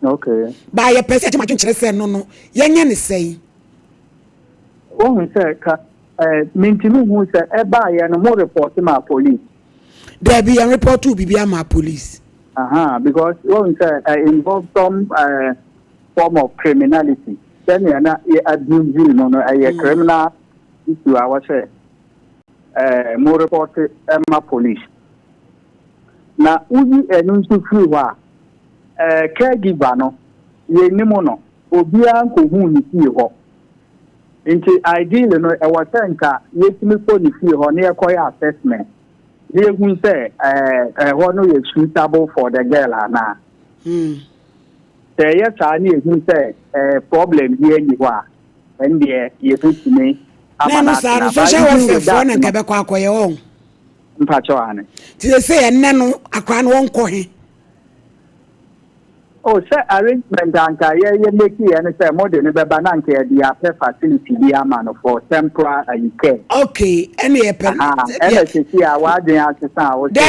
okay ba ye pese aje ma dwenkyira se no yenye ne sei o se ka Mintimi who said, Eba, and more report to my police. There be a report to be my police. Because one said, involve some form of criminality. Then you're not abuse, a criminal issue. I was more report to my police. Now, Uzi and Unsu Fuwa, caregiver, no, ye nimono, Obian Kuhuni Fiho. Into ideally, no, I was saying that yetimi for the fee on the acquire assessment. They will say, one is suitable for the girl, Anna. Yes, I need to say, problem here you are, and there you put me. I'm not social welfare for and Quebec for your own. Pachuan. To say, and none a crown won't call him. Oh, sir, arrangement anka ye make and say more than a bananke the affair facility the man for temporary UK. Okay, any pen. There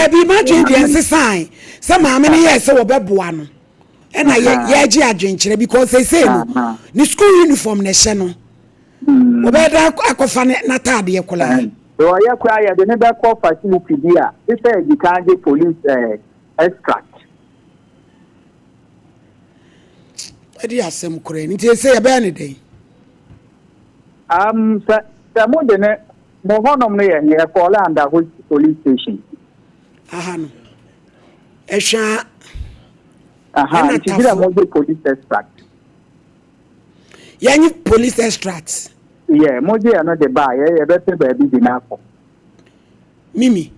be imagine sign. Some how many years so bebuano. And I ye adventure because they say no. Ni school uniform ne sheno. Obeda akofane nata de ekola. So I acquire the never call facility there. This is the Kanye police extract. Edi asem kure nti say ebe ne dey mo de ne mo honom ne ye call under which police station no ehwa it is mo de police extract yani police extract yeah mo de no de ba ye better ba bi na afọ mimi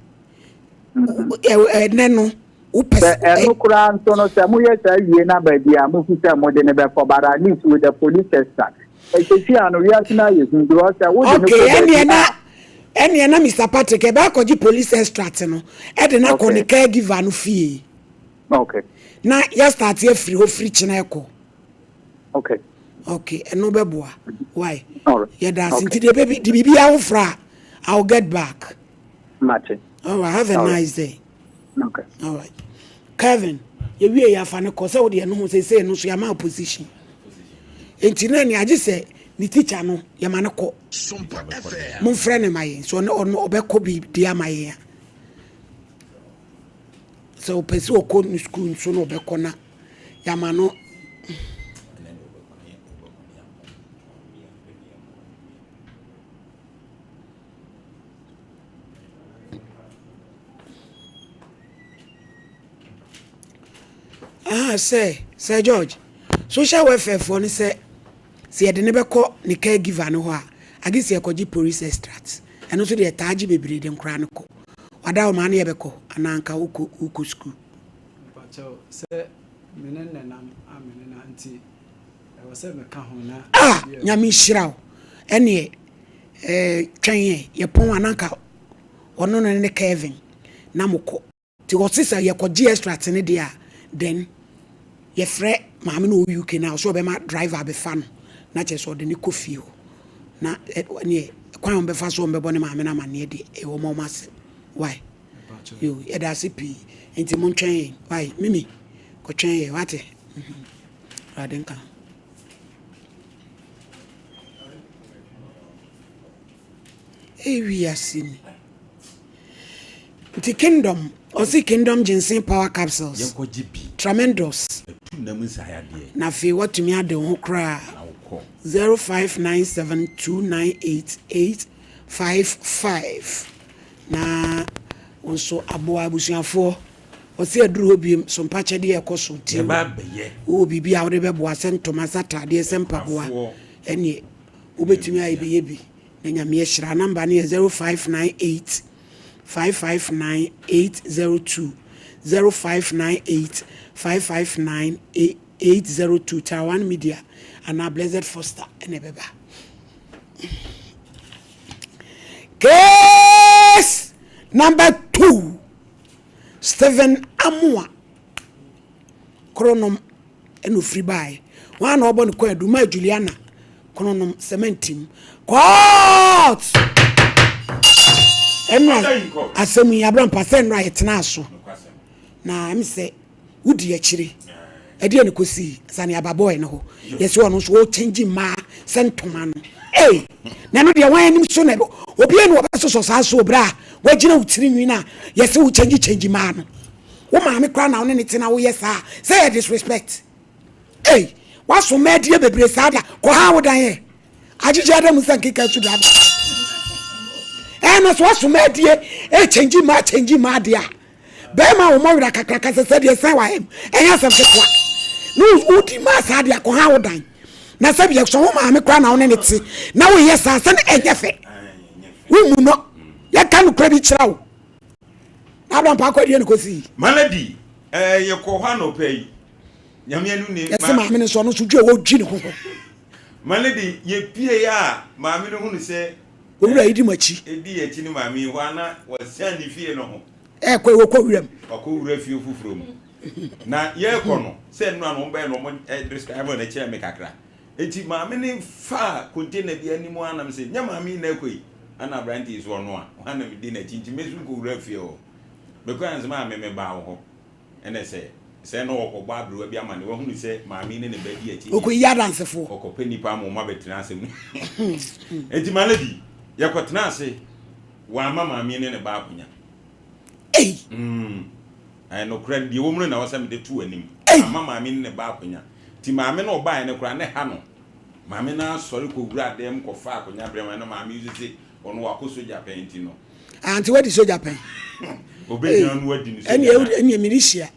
nenu Ukran no Samuel na baby, I'm moving more than a for but at least with the police extract. I see an reaction is okay, any Mr. Patrick, about police extract, no, and then I call the caregiver no fee. Okay. Now, you start here free chineko. Okay. Okay, and no beboa. Why? All right. Yeah, that's into the baby I'll get back. Match. All right, have a nice day. Okay. All right. Kevin. ye wie ya fa ne ko se wo de no ho se no so ya ma opposition enti na ni age se ni teacher no ya ma ne ko Sompa FM. mon frɛ ne maye so no obekɔ bi dia maye so pesi okɔ ni school so no obekɔ na ya ma no say George social welfare for ni say yede ne beko ni caregiver no ho a agisi ekoji police extract eno so de taaji bebre de nkra ne ko wada o ma na ye beko ananka uko school pacho say menene nam amene na anti e wo say me ka ho na nyame hirawo ene twen ye pon ananka ono no ne Kevin na moko ti wo sisa ye koji extract ne dia then ye frɛ maame no UK na so be ma driver be fa no na che so de ne kofi o na ne kwan be fa so be bone maame na mane de e wo mo mas why you e da CP enti mon twen why mimi ko twen ye wate adenka wi asini the kingdom kingdom ginseng power capsules tremendous na fe what me ade ho kra 0597298855 na onso abo abusuafo osi aduru obi sompa chede ekoso ti o bibi a wode bebo asentoma satade esempaboa ene obetumi ayebe bi na nyame ehira number ne 0598 559802 0598559802 Tawan Media and our Blessed Foster and Ebeba. Case number 2 Stephen Amua Chronom enu free buy one obon ko Duma Juliana Chronom cementim court asemi abram percent right na so na em say wudi akire ade ne kosi sane ababoy ne ho yesi ono so o change ma sentoma no na no de wan anim so na obi enu obaso so sa so bra wagina utiri nwi na yesi wo change ma no wo ma me kra na wo ne tina wo yesa say disrespect waso medie bebre sada ko ha wo dan ye ajije adam sankika tu da na so asomedie change ma dia be ma wo mo wira kakaka se de san wa em enya sam sekwa no udi ma sa dia ko ha wo dan na se bi so wo ma me kra na wo ne ti na wo yesa san enya fe wo mu no ya kan kra bi kira wo na don pa kwa die ne ko si maladi ye ko ha no pay nyame anu ne ma ma me so no so dwe wo dwi ne ho maladi ye pie ya ma me no hu ne se owura yidi machi edi echi ni ma mi ho ana wasan di fie no ho ko wo ko wuram wura fie fufuro mu na ye ko no se no anu be no mo describe na kire me kakra eti ma me ne fa container bi animu ana me se nya ma mi na ekoi ana brand is one no ana me di na chinchi mesu ko wura fie o because ma me ba ho ene se no ko ba bru bi ama ne wo hunu se ma mi ne ba di echi o ko ya dance fo o ko peni pa mo ma betina asem eti maladi yakotena ase wa mama mi ne ba akunya no kra die wo mu na wasam de tu anim mama mi ne ba akunya ti maame no ba ne kra ne ha no maame na sori ko wura dem ko fa akunya brema no maame yuse ono wakoso japan ti no anti what is so japan obeji anu wadi ni so eni milisia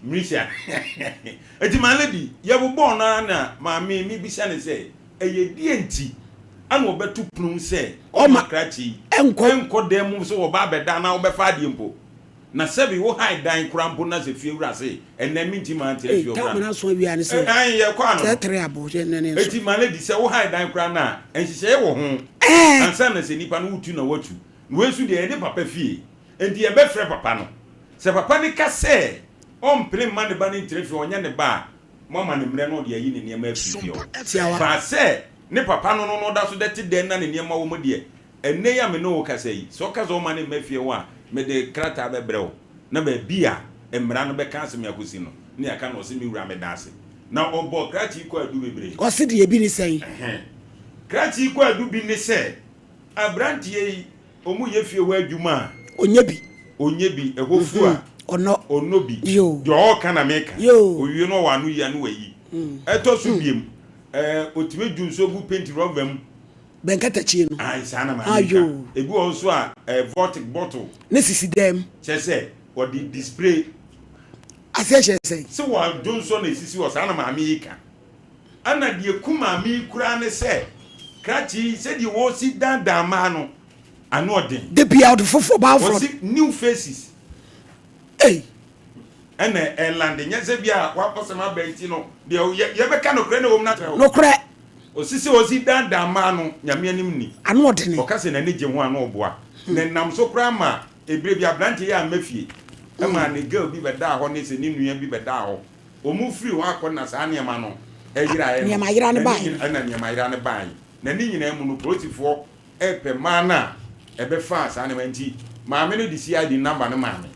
eti maledi ye bo bon na maame mi bisa ne se eye die nti ana obetu prum se o makrachi enko dem so wo ba beda na wo be fa die mpo na sebi wo hide dan krampo na se fie wura se enemi nti man te fie wura ta na so wi ani se ye kwa no tetre abo je nene so eti maledi se wo hide dan kra na enhihye wo ho ansa na se nipa no wutu na watu no wesu de ene papa fie enti ye be frɛ papa no se papa ni ka se on ple man ba ni tre fie onya ne ba mama ne mre no de yi ne niam afie o ba se ne papa no da so de ti den na ne niam wo mo de enne ya me no wo kasa yi so kasa o ma ne mafie wo a me de krata be brew na ba bia emra no be kan asem yakosi no ne aka no se mi wura me dase na obo krachi ko adu bebre o se de ebi ni sen krachi ko adu bi ne se abrantie yi omu ye fie wa adwuma onye bi ehofu a ono bi yo kana meka owie no wa no ya no wa yi eto so biem otime dwunso gu paint rubber mu benkata chi no ai sana ma ayo ebi wo so a vortic bottle ne sisi dem chese or the display asese say so wa dwunso na sisi wo sana ma amika ana de kuma mi kura ne se krachi se di wo si dan ma no ano odin de bia od fofo ba afro new faces ene land nyese bia wa posema benti no de ye be ka no kre na wo na tra no kre osisi osi dan ma no nyame anim ni ano odin o ka se na ne je ho ano oboa ne nam so kra ma ebre bia brante ya mafie e ma ne girl bi be da ho ne se ni nua bi be da ho o mu free wa akọ na sa ne ma no e yira e ne ma yira ne ban na ne ma yira ne ban na ni nyina mu no protifo e pe ma na e be fa sa ne manti ma me no di CID number no ma me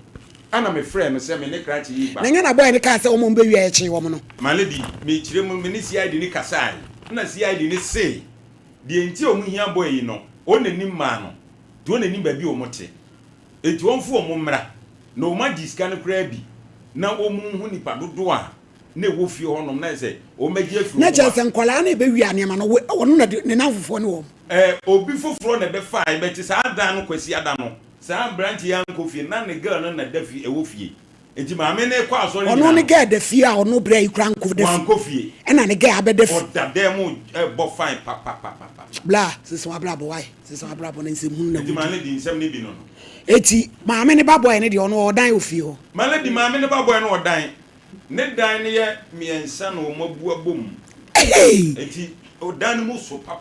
ana me friend say me ne krachi yi ba na nya na boy ne ka say o mo be wi e chi wo mo no maledi me chire mu me ne CID ni kasai na CID ni say de enti o mu hia boy yi no o na nim ma no do na nim ba bi o mo te enti won fu o mo mra na o ma diska no kra bi na o mu hu nipa dodo a na wo fie honom na say o magi afi na jese nkola na be wi anema no wo no na ne na fofo ne wo obi foforo na be fa e be ti sa adan no kwasi ada no sa branch ya nko fie na ne girl no na da fie e wo fie enti ma me ne kwa so ni ono ne girl da fie a ono bra ikra nko da fie e na ne girl abeda fie o da dem bo fine pa bla sisi wa bra bo why sisi wa bra bo na nsem hu na enti ma ne di nsem ne bi no eti ma me ne ba boy ne de ono odan ofie ho ma le di ma me ne ba boy no odan ne dan ne ye miensa no mabu abom eti odan mu so pa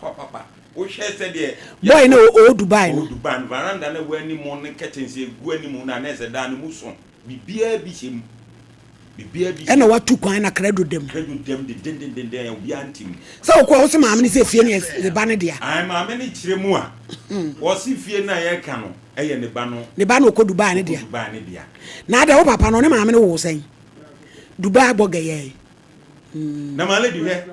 o hwese de boy na o Dubai no Dubai veranda na wani mo ne curtains egu ani mu na na se dan mu so bibia bi shem bibia bi e na watu kwan na credo dem de den obi antim so ko o se ma me ne se fie ne le ba ne dia ai ma me ne kire mu a o si fie na ye ka no eye ne ba no ko Dubai ne dia na da wo papa no ne ma me ne wo sen Dubai bogaye na male di he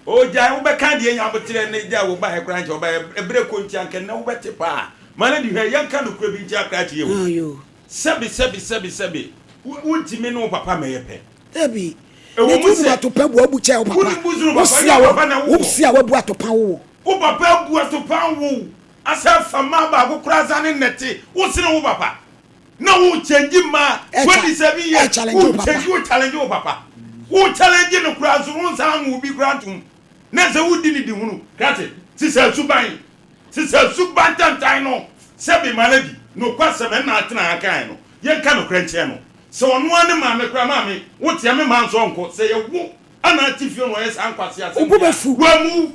o ja wo be kan de nya botere ne ja wo ba he kran che wo ba ebre ko ntia nkan na wo bete pa male di he yan kan no kura bi ntia kra che yewo sebi untimi no papa me yepe ebi ne tu ma to pa bu abu che wo papa wo sia wo bu atopa wo papa bu atopa wo asa fama ba go kura za ne nete wo sine wo papa na wo change ma 27 years challenge wo papa wo challenge no kura so won san wo bi kura tum na se wo di ni di hunu krate sisa suban tantan no se bi maladi no kwase me na atena akan no ye ka no kranche no se ono ane ma me kura ma me wo tia me ma nso nko se ye wo ana atifio no ye san kwase asem wa mu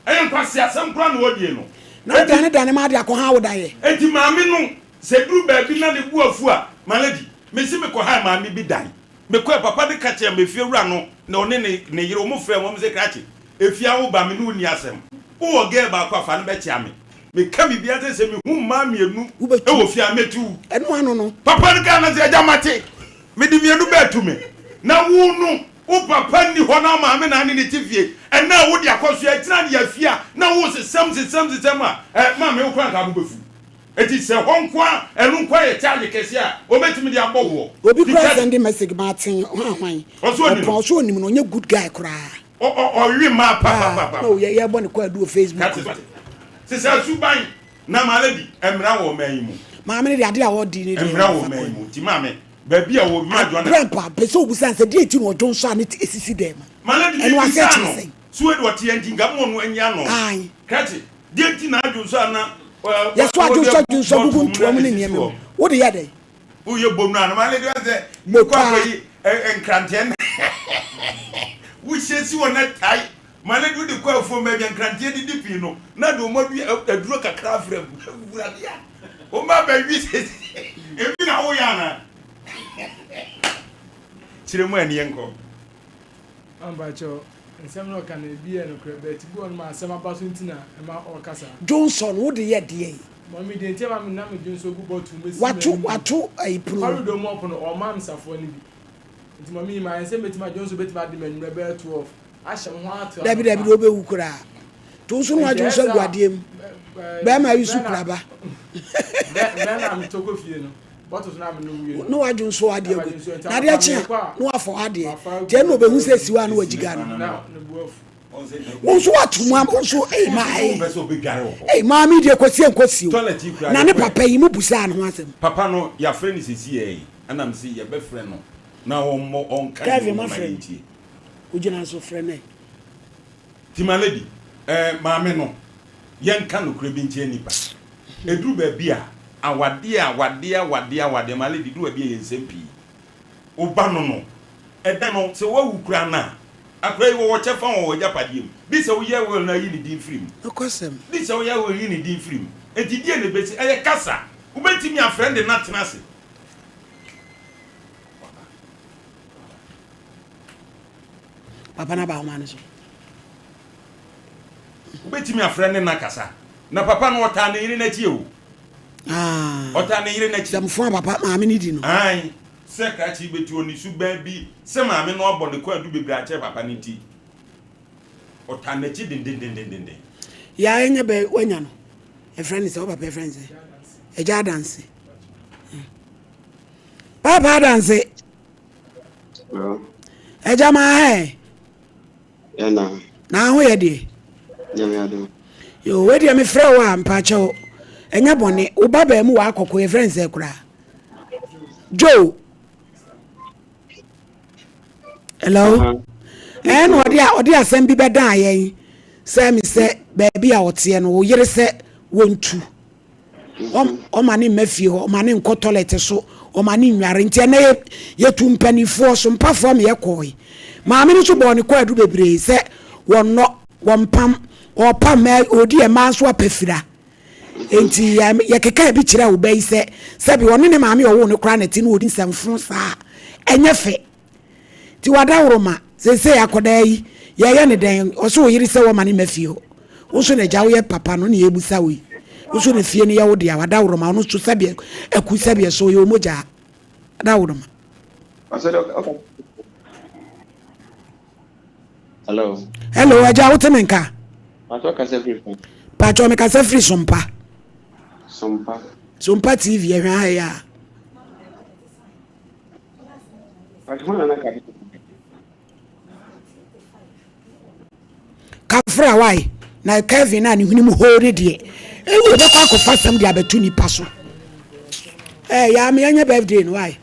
ayen kwase asem kura no wodie no na dane ma de akọ ha wo dan ye enti ma me no se duru ba bi na ne bu afu a maladi me si me ko ha ma me bi dan me ko papa de ka che me fie wura no na one ne yire o mo frɛ mo se krache efia wo ba me no ni asem wo ge ba kwa fa no be tia me ka mi bia se me hu ma mienu e wo fia metu eno ano no papa de ka na se jamate me di mienu ba tu me na wo no wo papa ni ho na ma me na ne tifie e na wo di akoso e tira de afia na wo se sam a ma me wo kran ka bo befu eti se honkwa enu nkwa ye charge kese a obetimi di abowo obi kra send message Martin hwan oso onim no onye good guy kra o wi ma pa no ye bo ne kwa do Facebook se suban na maladi emra wo man mu ma me de ade a wo di ni emra wo man mu ti ma me ba bia wo ma jo na grandpa be so obu san se de ti no jo so ani esisi dem maladi enu ase chi suwe do ti enti ngam no anya no ai kati de ti na jo so ana yes what you so gugu ntuo mu ne niam wo de yade wo ye bonu ana maladi wa se mo kwa yi enkrantien wo shesi wona tai maladi de kwa fo ma bi enkrantien di dipi no na do mo bi aduro kakra afra bura bia o ma ba wi se ebi na wo ya na chire mu ani enko ambacho nsem no kan bi e no kra bet bi on ma asem abaso ntina e ma o kasa Johnson wo de yede mami de ntia ma me na me Johnson gu botu mesi watu ai pro paru do mo pono o ma msafo ni bi It's mommy, my same with my Jones, bet my demand, rebel 12. I shall want to. David Obe Ukura. To soon what you said, Guardian. Bama is Sukraba. Then I'm talking of you. What was not no, I don't so idea. Nadia Chia, no for idea. General who says you are no Jigan. Also, what to mom also a mammy, dear question, Nana Papa, you Busan wants him. Papa, no, your friend is here, and I'm seeing your best friend. Now, on Kevin, my friend. Would you answer friend? Tima lady, mamma, no, young canoe cribbing Jennifer. A drew beer. Awadia, my lady do a be in Sempi. Obanono. Edano, so what would crana? I pray watch a phone or Japadim. This a year will not in the film. Of course, This a year will in the film. And the dear base a casa. Who went to me a friend and not Nasi. Papa Naba manager. Wait to me a friend and Nakasa. Na papa no tane ire na you. Otane ire na chi. Sam fo papa ma me nidi no. Ai. Se ka chi betu oni su ba bi. Se ma me no obo ne kwa du bebra che papa ni ti. Otane chi den. Ya enye be wanya no. A friend is papa friend say. E ja dance. Papa dance. E ja ma he. Na ho ye de. Yo, where do you me friend wa mpacho? Enya bone, wo baba mu wa akoko e friends e kura. Joe. Hello. No odi asem bi bedan ayen. Say me say baby a wote no wo yire say wontu. O mani mafie ho, o mani nko toilet so, o mani nware ntia na ye tumpanifo so mpafo me ye koi. Maame no so bone ko adu bebre say wonno wompam opa me odi e manso apafira enti ya keka bi kira wo bai se bi woni ne maame owo ne kra na ti no odi samfun sa enye fe ti wada woroma se yakoda yi ya ne den o so yiri se wo mane mafio wo so ne jawo ye papa no ne ebusa wi wo so ne fie ne ya wo dia wada woroma no so se bi aku se bi so yo moja da woroma. Okay. Hello, aja wote menka. Pacho ka se free. Pacho me ka se free Sompa. Sompa TV e hwa ya. Pacho na ka. Kafra why? Na Kevin na ni huni mu hore de. E wo be kwa ko fasam de abetu ni paso. Ya me anya birthday no why?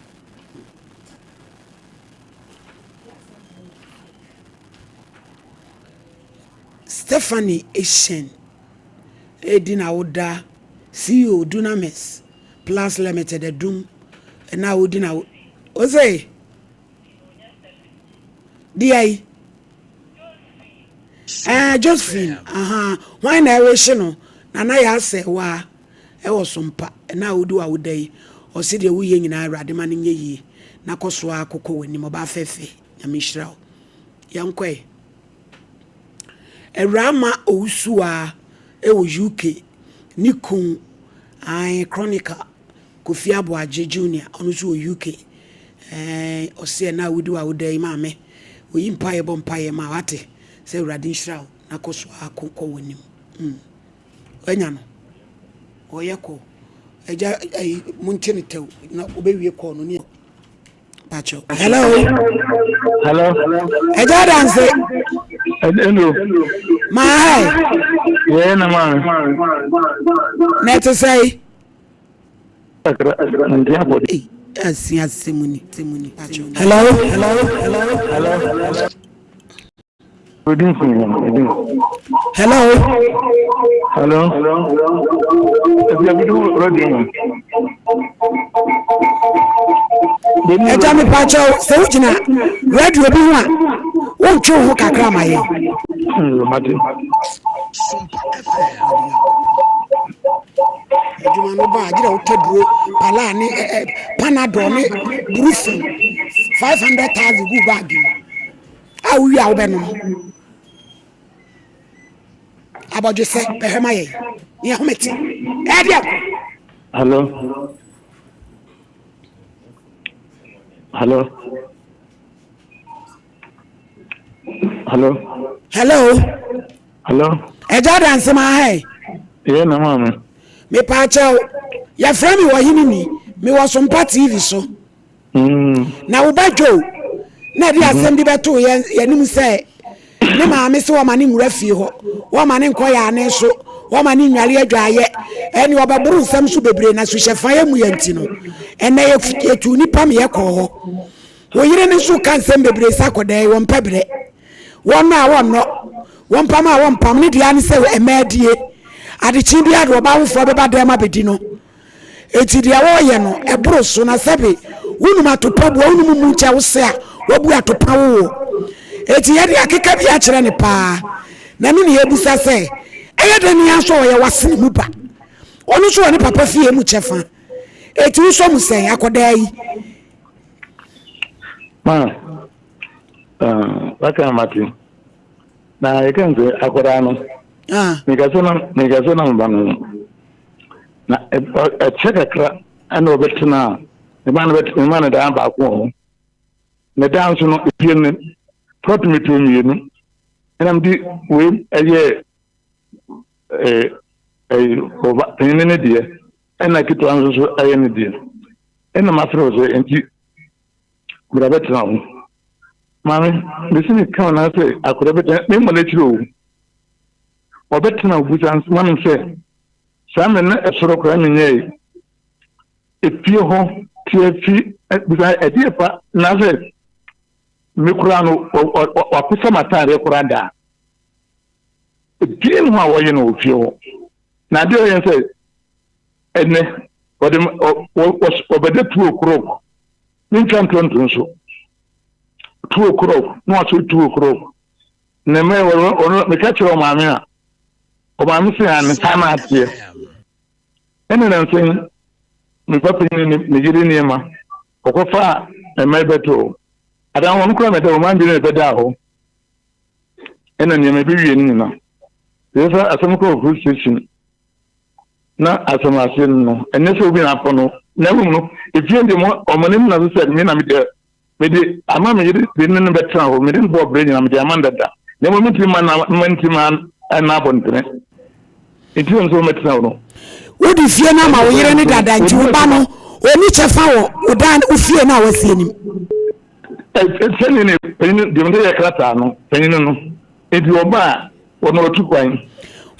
Stephanie Eshen Edina Oda CEO Dunamis Plus Limited Edum and now Odina Oze DI Josephine why na no na ya say wa e was Sompa and now do awudai or see the we nyina awade ma ne ye na koso akoko wani mo ba fefe ya mishra yankwe Erama Ousua ewo UK Nikun Chronicle Kofi Aboaje Junior onu so UK o se na wudu a wudai maame oyi mpaye bo mpaye ma wate se Radin Shraw na koso akoko wanim anya no oyeko eja muntini tew na obewie ko no ni Pacho. Hello. Eja dance. Hello. My. Yeah, na man. Net to say. Hey, Simuni. Pacho. Hello. Hello. Ejami Pacho, se ujina radio bi wa won twu ho kakra maye. Ejuma no ba ajira otaduro pala ni panadol ni brufen 500,000 go bag. Awu ya obenu. Abojo se behema ye. Ye hometi. Edia. Hello. Hello. Eja dance ma hai. Yeah, no mama. Me pa chao. Ya frame wa hini ni. Me wa Sompa TV so. Na ubajo. Na di asem di beto ye nim se. Ne ma me se wa mane nwura fie ho. Wa mane nko ya ne so. Wa mane nwale adwaye. Eni obaburu nsam so bebre na so hyefa ya mu yanti no. Ene ye tu nipa me ye ko ho. Wo yire ne so kan sem bebre sa kodai won pebre. Won na won no. Won pam ne dia ne se emadie. Ade chi dia do ba wofo be ba dem abedi no. Eti dia wo ye no ebro so na sebe. Wunu matopa bo wunu mu ncha wo se a wabu atopa wo. Eti ye dia keka bi a kire ne pa. Na no ne ebusa se eye de ne aso ye wasene mu ba. Onu so ne papa fie mu chefa. Eti so mu sen akoda yi. Baka mati. Na yekenze akoda no. Nikasona mbano. Na cheka kra ano betuna. Imana da amba ko. Na dance no ipien prot me to me no. Enam di we eye oba enene die. Ena kitu anzo so eye ne die. Ena mafro so enti brabetuna. Mami, listen kan na say akurabeta me mo na chiro. Obetuna obusan man say Samen na esoro kwa menye epie ho tiefi bisa ediepa na se mikura no wakusa matare kura da epie no a woye no ofie ho na de oyen se ene ode obede tu okro min kan tonton so tu okro no aso tu okro ne me wono me ka chiro maame a o maame se an sama atie ene na nsen me papa ni jiri ni ma okofa e mebeto ada won kura me da o man bi ne beda ho ene ni me bi wie ni na yesa asem ko station na asemasin no ene so bi na pono na mu no efie ndi mo o manim na so said me na me de ama me jiri bi ne betra ho me de bo bre ni na me de amanda da ne mo mitri man na manti man na bontre enti on so metra no wodi fie na ma wo yire ni dada nti wo ba no oni chefa wo odan ufie na wasie nim seni ne penin de mde yakrata no penin no enti oba wono otu kwan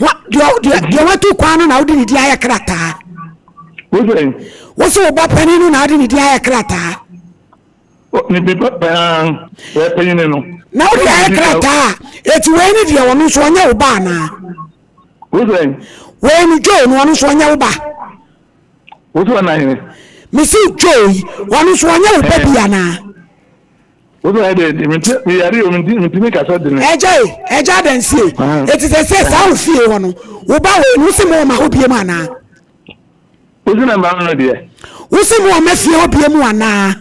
wa de watu kwan na wodi ni dia yakrata wo so oba penin na wodi ni dia yakrata ni bi penin no na wodi yakrata eti we ni dia wono so onya oba na we ni jo no wono so onya oba wo na hene misi joy wono so onya oba bia na wo de mi yari o mi ka so de ne eja dan sie eti se sa wo fie wono wo ba we no se mo ma obie mu ana wo na ba no de wo se mo ma fie obie mu ana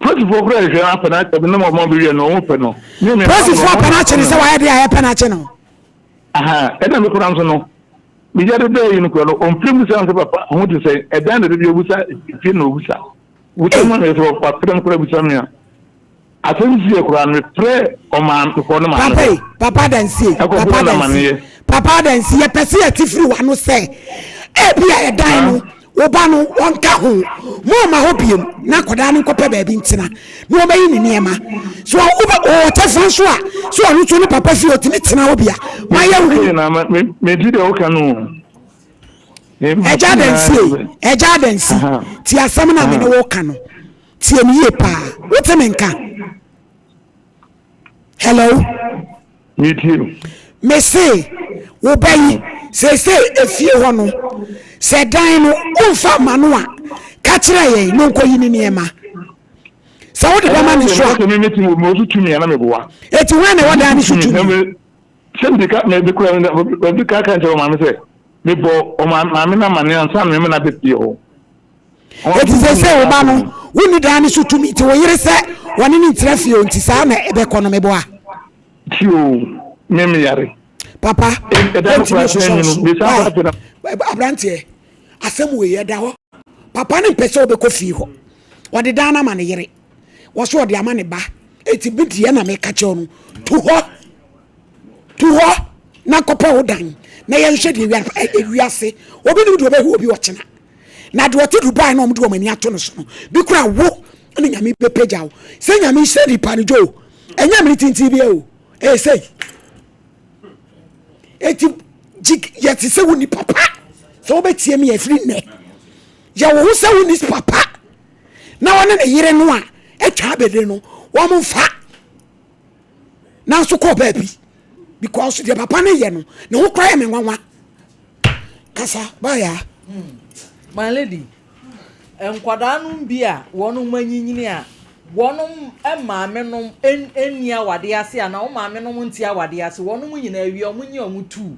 Presi for Christ, you have an actor, no more be no open. Presi for Panache is why they are Panache. Aha, and then the Coranzo. We got a day in Colo, on Primus and Papa, I want to say, at the end of the year, if you know Wusa. Whichever is for Papa Samia. I think you can pray on man to call him. Papa then see, Papa then see a Pessia Tifu one who say, be a dino. Obano wonka ho mo ma hobiam na koda ni kopa ba bi ntina no ba yi ni niema so o tefan so a so anu to ni papa fi otini tina obia ma ya wu na me di de o kanu eja dansi ti asam na me ne wo kanu ti emi ye pa wote me nka hello me too me say wo bayi say efie ho no se dan no onfa manoa ka kire ye no nkoyi ni niema se wo de ba ma ni so a me meeting mo so tumi na me boa eti wen na wo dan ni so tumi se ka me be ko be ka kan je ma me se me bo o ma me na mane ansa me na be pie ho eti se wo ba no wo ni dan ni so tumi ti wo yire se woni ni trafie onti sa na ebe ko no me boa tio me yare papa abrantie asem we ye da ho papa ne pese obekɔ fie ho ɔde dan na ma ne yere wo so ɔde ama ne ba eti bi die na me ka che onu to ho na kopa odan na ye hwe de wiase obi ni do be hu obi wo chena na de wote Dubai na omde wo mani ato no so no bi kura wo na nyame be peja wo se nyame se di pa ni jo enya mi tinti bi o say eti jik yeti se wo ni papa so be tie me afri ne ya wo se wo ni papa na wona ne yire no a etwa bede no wo mo fa na so ko ba bi because the papa ne ye no ne ho kra me nwanwa kasa ba ya my lady enkwada no bi a wono manyinyini a wono maame no enia wade ase a na wo maame no ntia wade ase wono nyina awie omunye omutu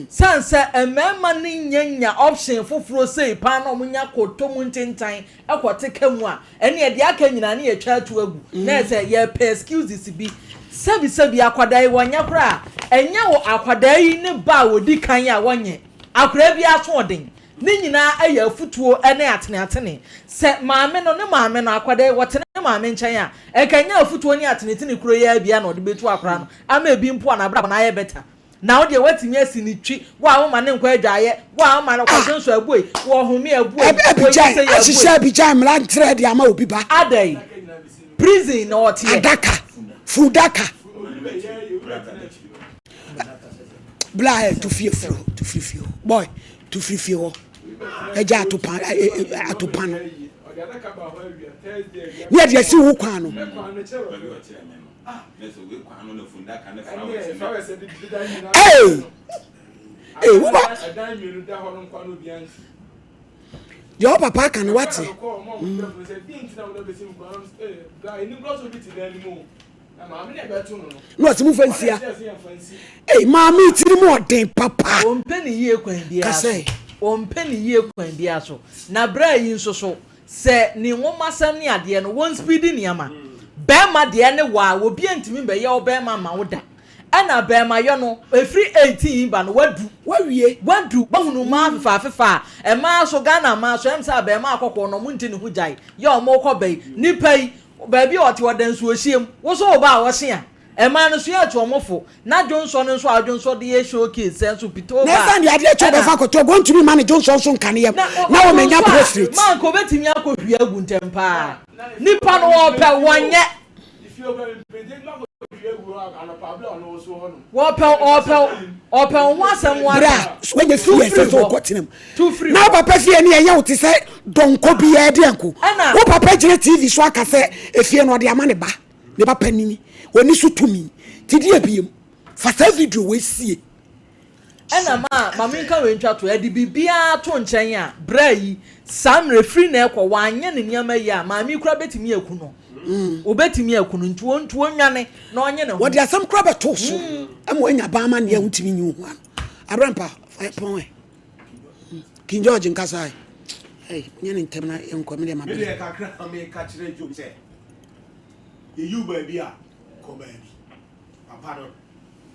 sanse emema ne nyanya option foforo sei pa na omunya kotomu ntentan ekote kamu a ene ye de aka nyina ne ye twa atu agu na se ye pe excuses bi sabi akwada yi wonya kra enya wo akwada yi ne ba wodi kan a wonye akra bi aso odin ni nyina aya afutuo ene atene se maame no akwada yi wote ne maame nchen a ekanya afutuo ni atene kuro ya bia na ode betu akra no ama ebi mpo na bra na aye beta na ode watimi asi ni twi wa wo ma ne nkwa adwaye wa ma na kwasenso abuoi wo homi abuoi ashisha bija mla ntre de ama obi ba adai prison na otie adaka fudaka bla to fifio boy to fifio eja atopan ni ade si wo kwa no wo ba yo papa kan wati no ati mu fansia mami tiri mu odin papa ompeni yie kwan bia so ompeni yie kwan bia so na bra yi nso so se ni nwomasam ni ade no won speed ni ama bema de ne wa obi antimi be ye obema ma woda ana bema yo no efri 18 ba no wadu bahunu ma fefa e ma so Ghana ma so em sa bema akokko no mu ntini hu jai yo mo kɔ bai ni pai baabi ɔte wɔdan so ohiem wo so oba a wɔse a ɛma no so yɛ twɔmofo na Johnson nso a Johnson de yɛ showcase senso pito ba na san ya de twa be fa ko to go ntumi man Johnson so nkane yam na wo menya prostrate man ko betimi akɔhwie agu ntempa nipa no ɔpɛ wonye Open one someone when you feel so cotton now papa fie ne ya wote se donko bi ya de anko wo papa gire TV so aka se efie no de amane ba ne ba panini oni so tumi tidi abiem fasa video we sie ena ma minka we ntwa to edi bibia to nchen a bra yi sam refri na ekwo wanye ne niam yi a ma mi kura betimi aku no obetimi akunu ntuo nwane na onye ne ho wodi asam kura beto so am wanya ba ma ne ahutimi nyu ho arampa pon King George nkasa nye ne ntem na enkwame de mabe me ka kra me ka kire job se you baby a ko baby papa no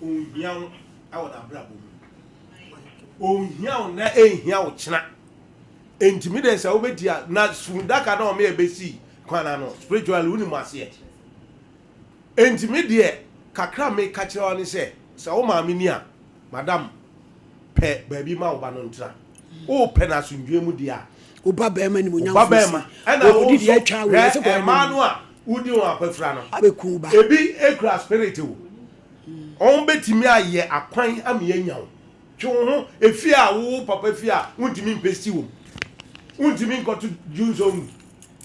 onhian awo da bra bo onhian na ehia wo chena entimi de se obedi a na sundaka na o me ebesi kwana no spiritual uni masie entimi de kakra me ka kire woni se wo maami ni a madam pe baby ma wo ba no ntra o pe na sundwe mu de a o ba ba ma ni mo nyam ba ba ma na o di dia twa wo se ko ma no a udi won apafra no abeku ba ebi ekra spirit wo on betimi aye akwan ame nyawo twe ho efi a wo papa fi a untimi mpesi wo untimi nkoto junzo mu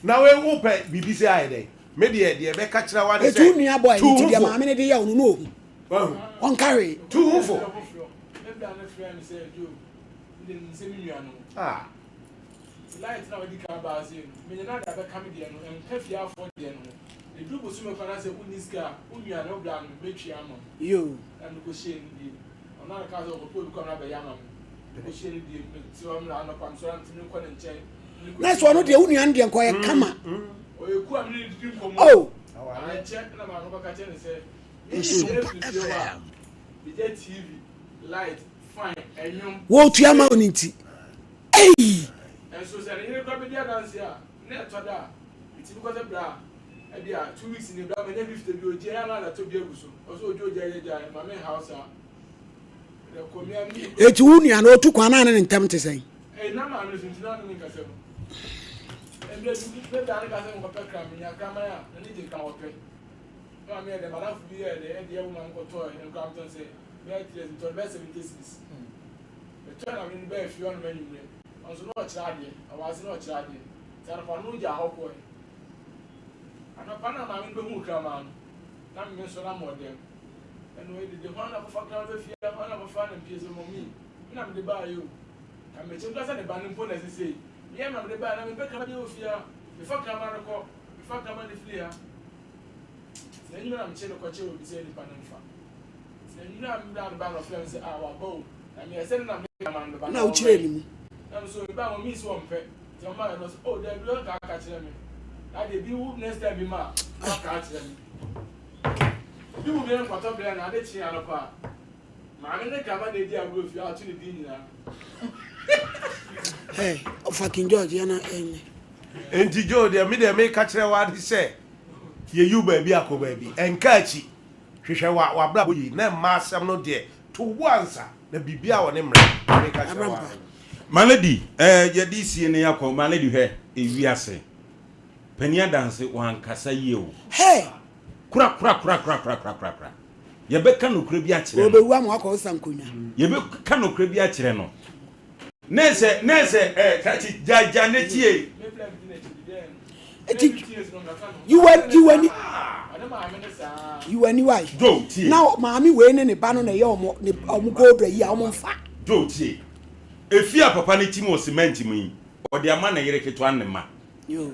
na we wo pe bibi se aye dey me de be ka kira wa de say etu nua boy ti dia ma me ne de ya onu no on carry tu hufo ah light na wadi ka ba se me na da be kam de no en ka fi afọ de no e du bosu me fana se uniska unua na obla no betwi ama yo and ko she ndi ona ka so ko ko na be ya ama ko she ndi ti o mra no pam so antimi ko ne nchen na so no de unua ndi enko ye kama o e ku amni di nkomo oh na check na ma no ka che ne se Sompa FM the TV light fine enyum wo tuama oninti and so say here come be dance here na to da it because bra ebi a 2 weeks ni bra me na lift bi oje ya na to bi eguso oso ojo oje ya ma me house a the community eti wu nua na otu kwana na ntem te sen na ma no sinti na no nkase mo ebi be da na kase mo pe kra me ya kra ma ya na ni je kan ope no me de mara fu bi de e wo ma ko to en kam ton se me ati to be 76 e to na me be fi on me nyumre onso no chira de awase no chira de tara fa no ja hokko ana pana ma me be hu kra ma na me so na modem eno e de ho na fa kra be fi ho na fa na piezo mo mi na me de ba yo ka me chem kasa de ba nimpo na sisi ye ma me de ba na me be kra de ofia me fa kra ma reko me fa kra ma de flia se nyu na me che ko che obi se ni pa na mfa se nyu na me da ba no fia se ah wa bo na me se na me ma no ba na uchire ni mu na so me ba mo mi so mpe se ma no so oh de bi ka ka chire me na de bi wu next time bi ma ka chire me bi wu be nko to ble na de chi ya no pa ma me ne ka ma de di agro fi a tu ni di nyina fucking George yana enti George me de me ka kire wa de se ye yu ba bi akoba bi enka chi hwehwe wa bra boyi na ma asem no de to wansa na bibia wo ne mre me ka kire wa malady ye di sie ne yakọ malady hwe ewiase pania dance wan kasa ye o kura ye be ka no kura bi a kire obewu am akọ sankonya ye be ka no kura bi a kire no nese kachi jaja ne tie you any why now maami we ne ba no na ye omo gold yi a omo mfa do tie efia papa ne timo cement mu o de ama na yere keto anema yo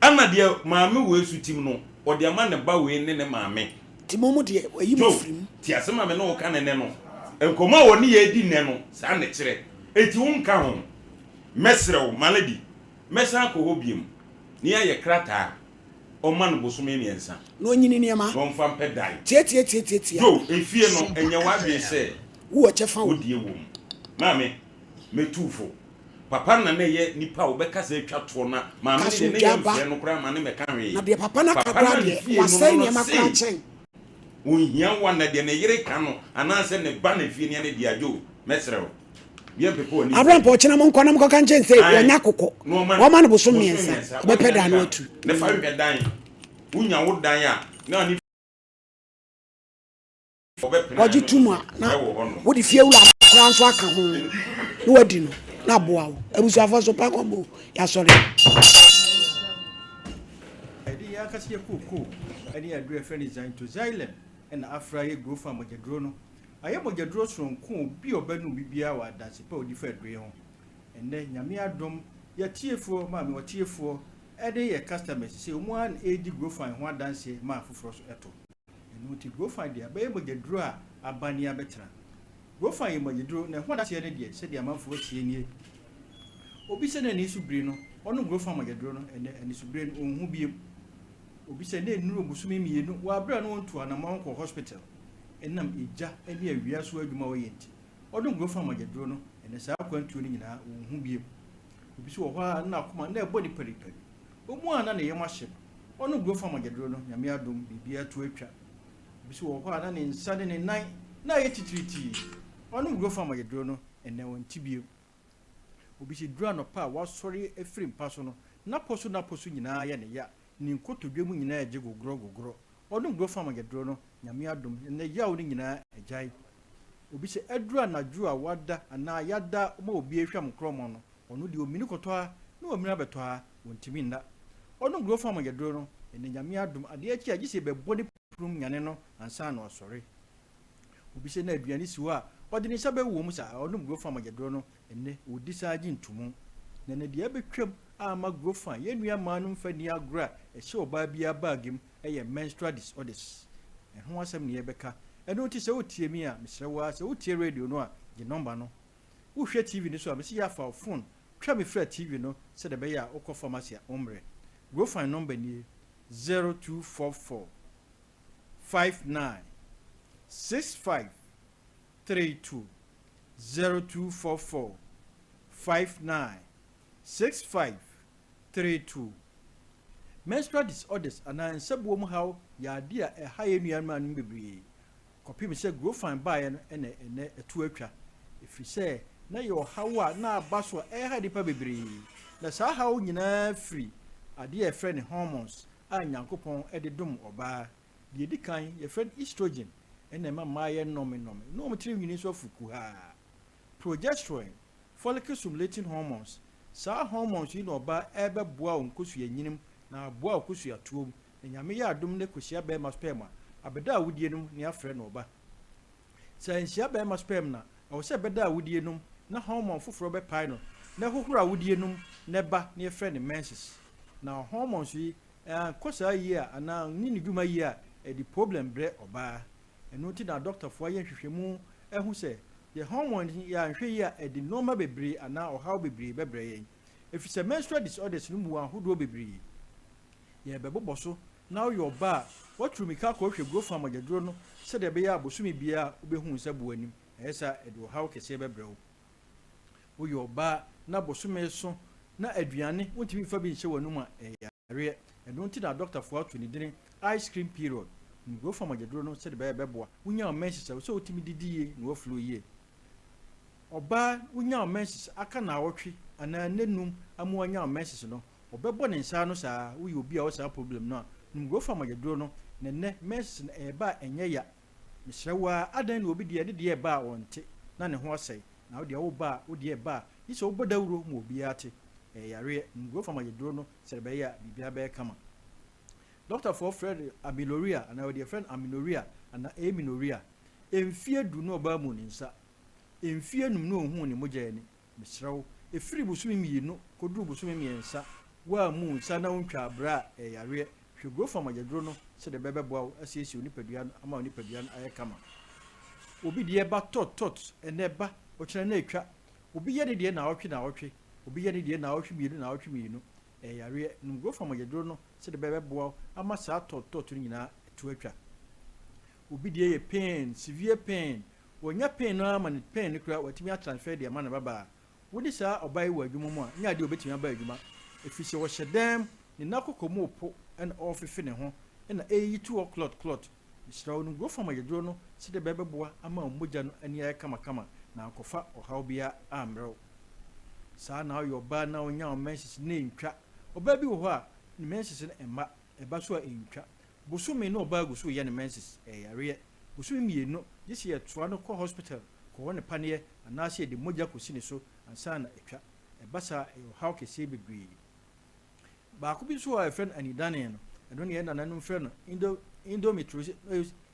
ana de maami we su tim no o de ama ne ba we ne maami timo mu de yi mu frim ti asema me no ka ne no enkoma wo ne ye di ne no sa ne kire eti wonka ho mesrew malady mesa ko hobiem ni aye krata o man bosome miensa no nyini ne ma won fa pedai tie yo efie no enye wadwe se wo chefa wo die wo mame metufo papa na ye nipa wo beka se twato na mame de ne ye no kra ma ne meka hwe na de papa na kakra de wasai ne ma kra chen wonhia wa na de ne yere ka no anase ne ba na fie ne ne diajo mesrew Abraham pochina mo nkwana mo kan chen say ya nyakoko wo ma no boso miensa be peda na otu ne fa hwe dan wunya wo dan a na ni oji tuma na wo di fie wura kran so aka ho no wadi no na boa wo abusu afo so pa kombo ya sori edi ya kase koko edi adu e friend design to xylem and afra ye grow farm jedro no aye mojedro sonko bi obanu bibia wa dance pa odi fa dwe ho enne nyame adom ya tiefo ma me tiefo ede ye customers say omu an edi grow fan ho dance ma foforo so eto enu ti grow fan dia ba ye mojedro a abani abetra grow fan ye mojedro na ho dance ye ne dia se dia manfo tie nie obi se na ni subiri no onu grow fan mojedro no ene subiri no onhu biem obi se na enuru obusumi mienu wa abra no onto anamon ko hospital enam eja ene awia so adwuma wo yenti odun go fa magedro no ene sa kwantuo ni nyina hu biem obi so wo ha na akoma na ebo ni periperi omu ana na yema hye onu go fa magedro no nyame adom bibia to atwa obi so wo ha na ne nsa de ne nan na ye titiriti onu go fa magedro no ene wonti biem obi si dra no pa wa sori efiri mpa so no na poso nyina ya ne ya ni nkotodwemu nyina ya je gogoro odun go fa magedro no nyame adom ne yawo ni nyina ajai obi se edura na ju a wada ana yada ma obi ehwam kromo no onu de omini koto a na omini abeto a wontimi nda odun go fa magedro no ne nyame adom ade achi agise bebo ne prum nyane no ansa na osore obi se na aduane siwo a ode ni sabe wo mu sa odun go fa magedro no enne odi saji ntumu ne de abetwam ama go fa ye nua ma no mfa ni agra e hye oba bia bagim eye menstrual disorders ho asem ne yebeka eno ti se otie mi a misrewa se otie radio no a the number no wo hwe tv ni so a mesi ya fa phone twa me fra tv no se de be ya okọ pharmacy a omre go find number ni 0244 59 65 32 0244 59 65 32 menstrual disorders ana nsabuo mu haw ya ade a ɛha yɛ nuanom anum bebree kɔpem sɛ grofine baeɛ no ɛnɛ ɛto atwa ɛfiri sɛ na yɛ ɔhaw a na aba so a ɛha nipa bebree na saa haw nyinaa firi adeɛ a yɛfrɛ ne hormones a nyankopɔn ɛde dom ɔbaa deɛ di kan yɛfrɛ no estrogen ɛna ɛma mmaa yɛ nnɔme na ɔmo tiri nwini nso afuku haa progesterone follicle stimulating hormones saa hormones yi na ɔbaa ɛbɛboa wo nkosua nyinim na aboa wo nkosua tuom na nyame yɛ adom ne kosia bɛrima sperm a abɛda a wodie nom ne afrɛ no ɔba sɛ nhyia bɛrima sperm na ɛwɔ sɛ ɛbɛda a wodie nom na hormone foforɔ bɛpae no na ɛhohoro a wodie nom na ɛba ne yɛfrɛ ne menses na hormones yi kɔ saa yie a anaa ne ne dwuma yie a ɛde problem brɛ ɔbaa ɛno nti na dɔktafoɔ ayɛ nhwehwɛmu ɛho sɛ yɛ hormone yɛ ahwɛ yie a ɛde nneɛma bebree anaa ɔhaw bebree bɛbrɛ yɛn ɛfiri sɛ menstrual disorders no mu ahodoɔ bebree yɛbɛbobɔ so na woyɛ ɔbaa a waturu mika kɔhwɛ grofam agyaduro no sɛdeɛ ɛbɛyɛ a bosome biara wobɛhu nsa bu anim ɛyɛ sɛ ɛde ɔhaw kɛseɛ bɛbrɛ wo woyɛ ɔbaa na bosome so na aduane wontumi fa bi nhyɛ w'anum a ɛyɛ yareɛ ɛno nti na dɔktafoɔ ato ne dini ice cream period grofam agyaduro no sɛdeɛ ɛbɛyɛ bɛboa wonya menses a sɛ wotumi didi yie na wafuro yie ɔbaa wonya menses aka na awɔtwe anaa n'enum ama wonya menses no ɔbɛbɔ ne nsa no saa woyɛ obi a wɔ saa problem no a grofam agyaduro no nɛnɛ menses no ɛyɛba a ɛnyɛ ya mesrɛ wo a adan na obi deɛ ne deɛ ɛba a ɔnte na ne ho asɛe na wodeɛ woba a wodeɛ ɛba a yi sɛ wobɔ dawuro ma obiara te ɛyareɛ grofam agyaduro no sɛ ɛbɛyɛ a biribiara bɛyɛ kama dɔktafoɔ frɛ no amenorrhea anaa wɔdeɛ frɛ no amenorrhea anaa amenorrhea mfie du na ɔbaa mu ne nsa mfie num na ɔhu ne mogya ani mesrɛ wo ɛfiri bosome mmienu kɔduru bosome mmiɛnsa woa mu nsa na wontwa abrɛ a ɛyareɛ hwɛ grofam agyaduro no sɛdeɛ bɛbɛboa wo asiesie onipadua no ama onipadua no ayɛ kama obi deɛ ba tot ɛnɛ ba ɔkyerɛ na atwa obi yɛ ne deɛ na awɔtwe obi yɛ ne deɛ na awɔtwe mmienu ɛyareɛ grofam agyaduro no sɛdeɛ bɛbɛboa wo ama saa tot no nyinaa ɛto atwa obi deɛ yɛ pain severe pain wɔnya pain no ama ne pain no kora watumi atransfer deɛ ama ne babaa wode saa ɔbaa yi wɔ adwuma mu a nyɛ adeɛ obɛtumi aba adwuma ɛfiri sɛ wɔhyɛ dɛm ne nakɔkɔ mu opo ɛna ɔfefe ne ho ɛna ɛyi to clot mesrɛ wo no grofam agyaduro no sɛdeɛ bɛbɛboa ama mogya no ani ayɛ kamakama na akɔfa ɔhaw biara ammerɛ wo saa na ɔyɛ ɔbaa na ɔnya menses ne ntwa ɔbaa bi wɔ hɔ a ne menses no ɛma ɛba so a ɛntwa bosome na ɔbaa gu so yɛ ne menses ɛyareɛ bosome mmienu gye sɛ yɛtoa no kɔ hospital kɔwɔ ne paneɛ anaasɛ yɛde mogya kɔsi ne so ansa na ɛtwa ɛba saa ɛyɛ ɔhaw kɛseɛ bebree baako bi nso a ɛfrɛ no anidane no ɛno ne yɛ nananom frɛ no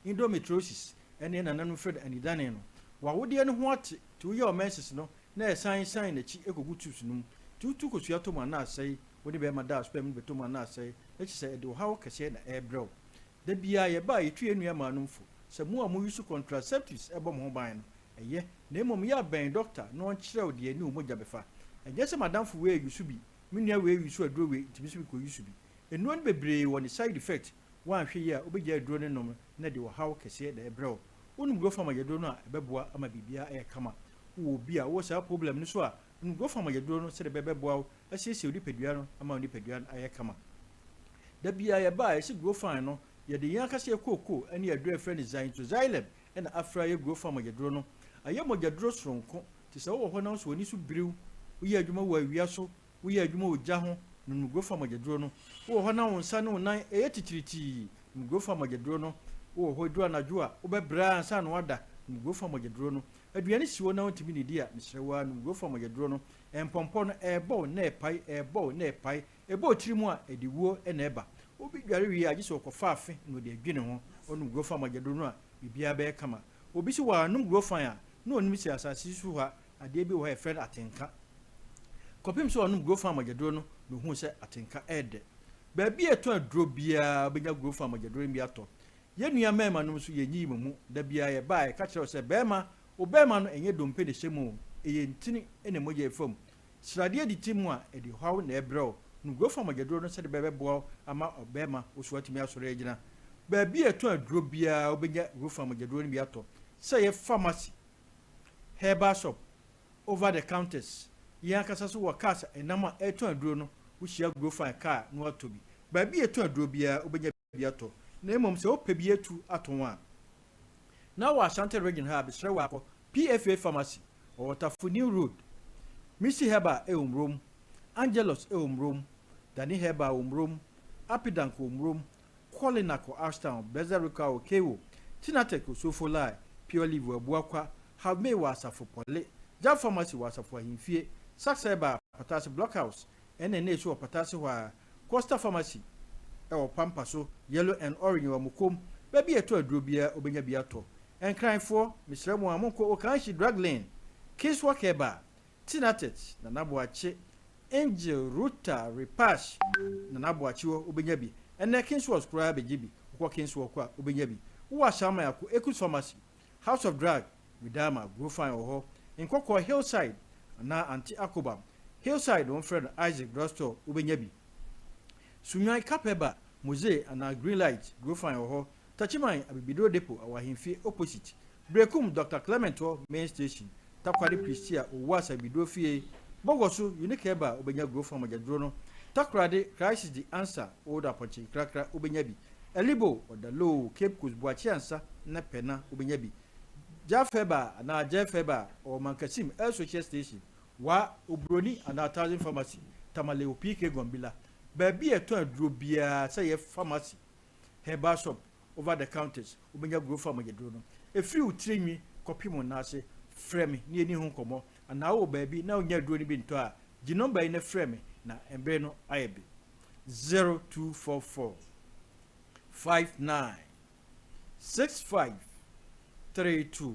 endometriosis ɛne yɛ nananom frɛ no anidane no wawodeɛ no ho ate nti woyɛ menses no na ɛsan n'akyi ɛkɔgu tubes no mu tutu kosua tom anaasɛe wode bɛrima da sperm no bɛtom anaasɛe ɛkyɛ sɛ ɛde ɔhaw kɛseɛ na ɛɛbrɛ wo da biara yɛba a yɛtu yɛ nnua maanomfo sɛ mu a moyi so contraceptives ɛbɔ mo ho ban no ɛyɛ na mmom yɛ abɛn doctor na ɔnkyerɛ wo deɛ ne wo mogya bɛfa ɛnyɛ sɛ madamfo wei ayi so bi me nua wei ayi so aduro wei ntumi so bi kɔyi so bi nnuro no bebree wɔ ne side effect woanhwɛ yi a wobɛgya aduro no nom na de ɔhaw kɛseɛ na ɛbrɛ wo wonom grofam agyaduro no a ɛbɛboa ama biribiara ɛyɛ kama wowɔ bi a wowɔ saa problem no so a wonom grofam agyaduro no sɛdeɛ bɛbɛboa wo asiesie onipadua no ama onipadua no ayɛ kama da biara yɛba a yɛsi grofam no yɛde yɛn akasa yɛ kookoo ne aduro ɛfrɛ no xylem ɛna afra yɛ grofam agyaduro no ayɛ mogyaduro soronko te sɛ wowɔ hɔ na so w'ani so biriw woyɛ adwuma wɔ awia so woyɛ adwuma wɔ gya ho nonom grofam agyaduro no wowɔ hɔ na wo nsa ne wo nan ɛyɛ titiritii nonom grofam agyaduro no wowɔ hɔ duru anadwo a wobɛbrɛ ansa na wada nonom grofam agyaduro no aduane si hɔ na wontumi ne di a mesrɛ wo a nonom grofam agyaduro no ɛmpɔmpɔ no ɛɛbɔ wo na ɛpae ɛbɔ tiri mu a ɛde wuo ɛna ɛba obi dware wie a gye sɛ ɔkɔfa afe na ɔde adwene ho ɔnom grofam agyaduro no a biribiara bɛyɛ kama obi si wɔ anom grofam a na ɔnim sɛ asase so hɔ a adeɛ bi wɔ hɔ ɛfrɛ no atenka kɔpem sɛ ɔnom grofam agyaduro no na ɔhu sɛ atenka ɛɛdɛ baabi a ɛtɔ aduro biara bɛnya grofam agyaduro bi atɔ yɛn nua mɛɛma no nso yɛnyi mu da biara yɛba yɛka kyerɛw sɛ bɛɛma ɔbɛɛma no ɛnyɛ dompe de hyɛ mu ɛyɛ ntini ɛna mogya ɛfam sradeɛ de ti mu a ɛde haw na ɛbrɛ wo no grofam agyaduro no sɛde bɛbɛboa wo ama ɔbɛɛma woso atumi asɔre agyina baabi a ɛtɔ aduro biara wobɛnya grofam agyaduro no bi atɔ sɛ yɛ pharmacy herbal shop over the counters yɛn akasa so wɔ cars ɛnam a ɛtɔ aduro no wohyia grofam car na watɔ bi baabi etu aduro bia obenya bia to na emom se opɛ bi etu ato a na wa Ashanti region ha abisre wa akɔ PFA pharmacy or Tafuni Road Missy Heba Eumrum Angelos Eumrum Dani Heba Umrum Apidanko Umrum Kolinako Ashtown Bezarika Okewo Tinateko Sofolai Pure Live Buakwa Have me was a for Pole Jab pharmacy was a for him fear Saxeba Patasi Blockhouse and a nature of Patasi wa Costa Pharmacy or Pampaso Yellow and Orange or Mukum Baby a to a drubia Obenya Biato and crying for Miss Remo Amonko Okanshi Drag Lane Kiss Wakeba Tinatet Nanabuache Angel Ruta Repash Nanabuachiwo Ubenyabi and the Kings was Crab Jibi Wakins Wakwa Ubenyabi Uwashama Yaku Ekus Pharmacy House of Drag Widama Grofine Oho in Koko Hillside na Anti Akobam Hillside one friend Isaac Drugstore Ubenyabi Sunyai Kapeba Mose and Green Light Grofine Oho Tachimai Abibido Depot our Himfi opposite Brekum Dr. Clemento Main Station Takwari Pristia Uwasa Bidofie Bogosu Unique Eba Ubenya Grove from Majadrono Takrade Christ is the answer Oda Ponchi Krakra Ubenyabi Elibo or the low Cape Coast Boachiansa Napena Ubenyabi Jafeba and Jafeba or Mankasim El Station Wa Ubroni and 1,000 pharmacy Tamale Upike Gombila Baby a turn drew beer say pharmacy Heba shop over the counters Ubenya Grove from Majadrono a few train me copy monase frame ni ni honkomo and now baby now nya duro ni binto a the number in a frame na embe no ayebi 0244 59 65 32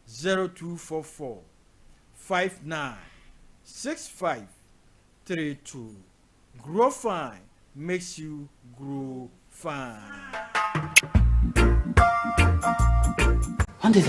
0244 59 65 32 grow fine makes you grow fine.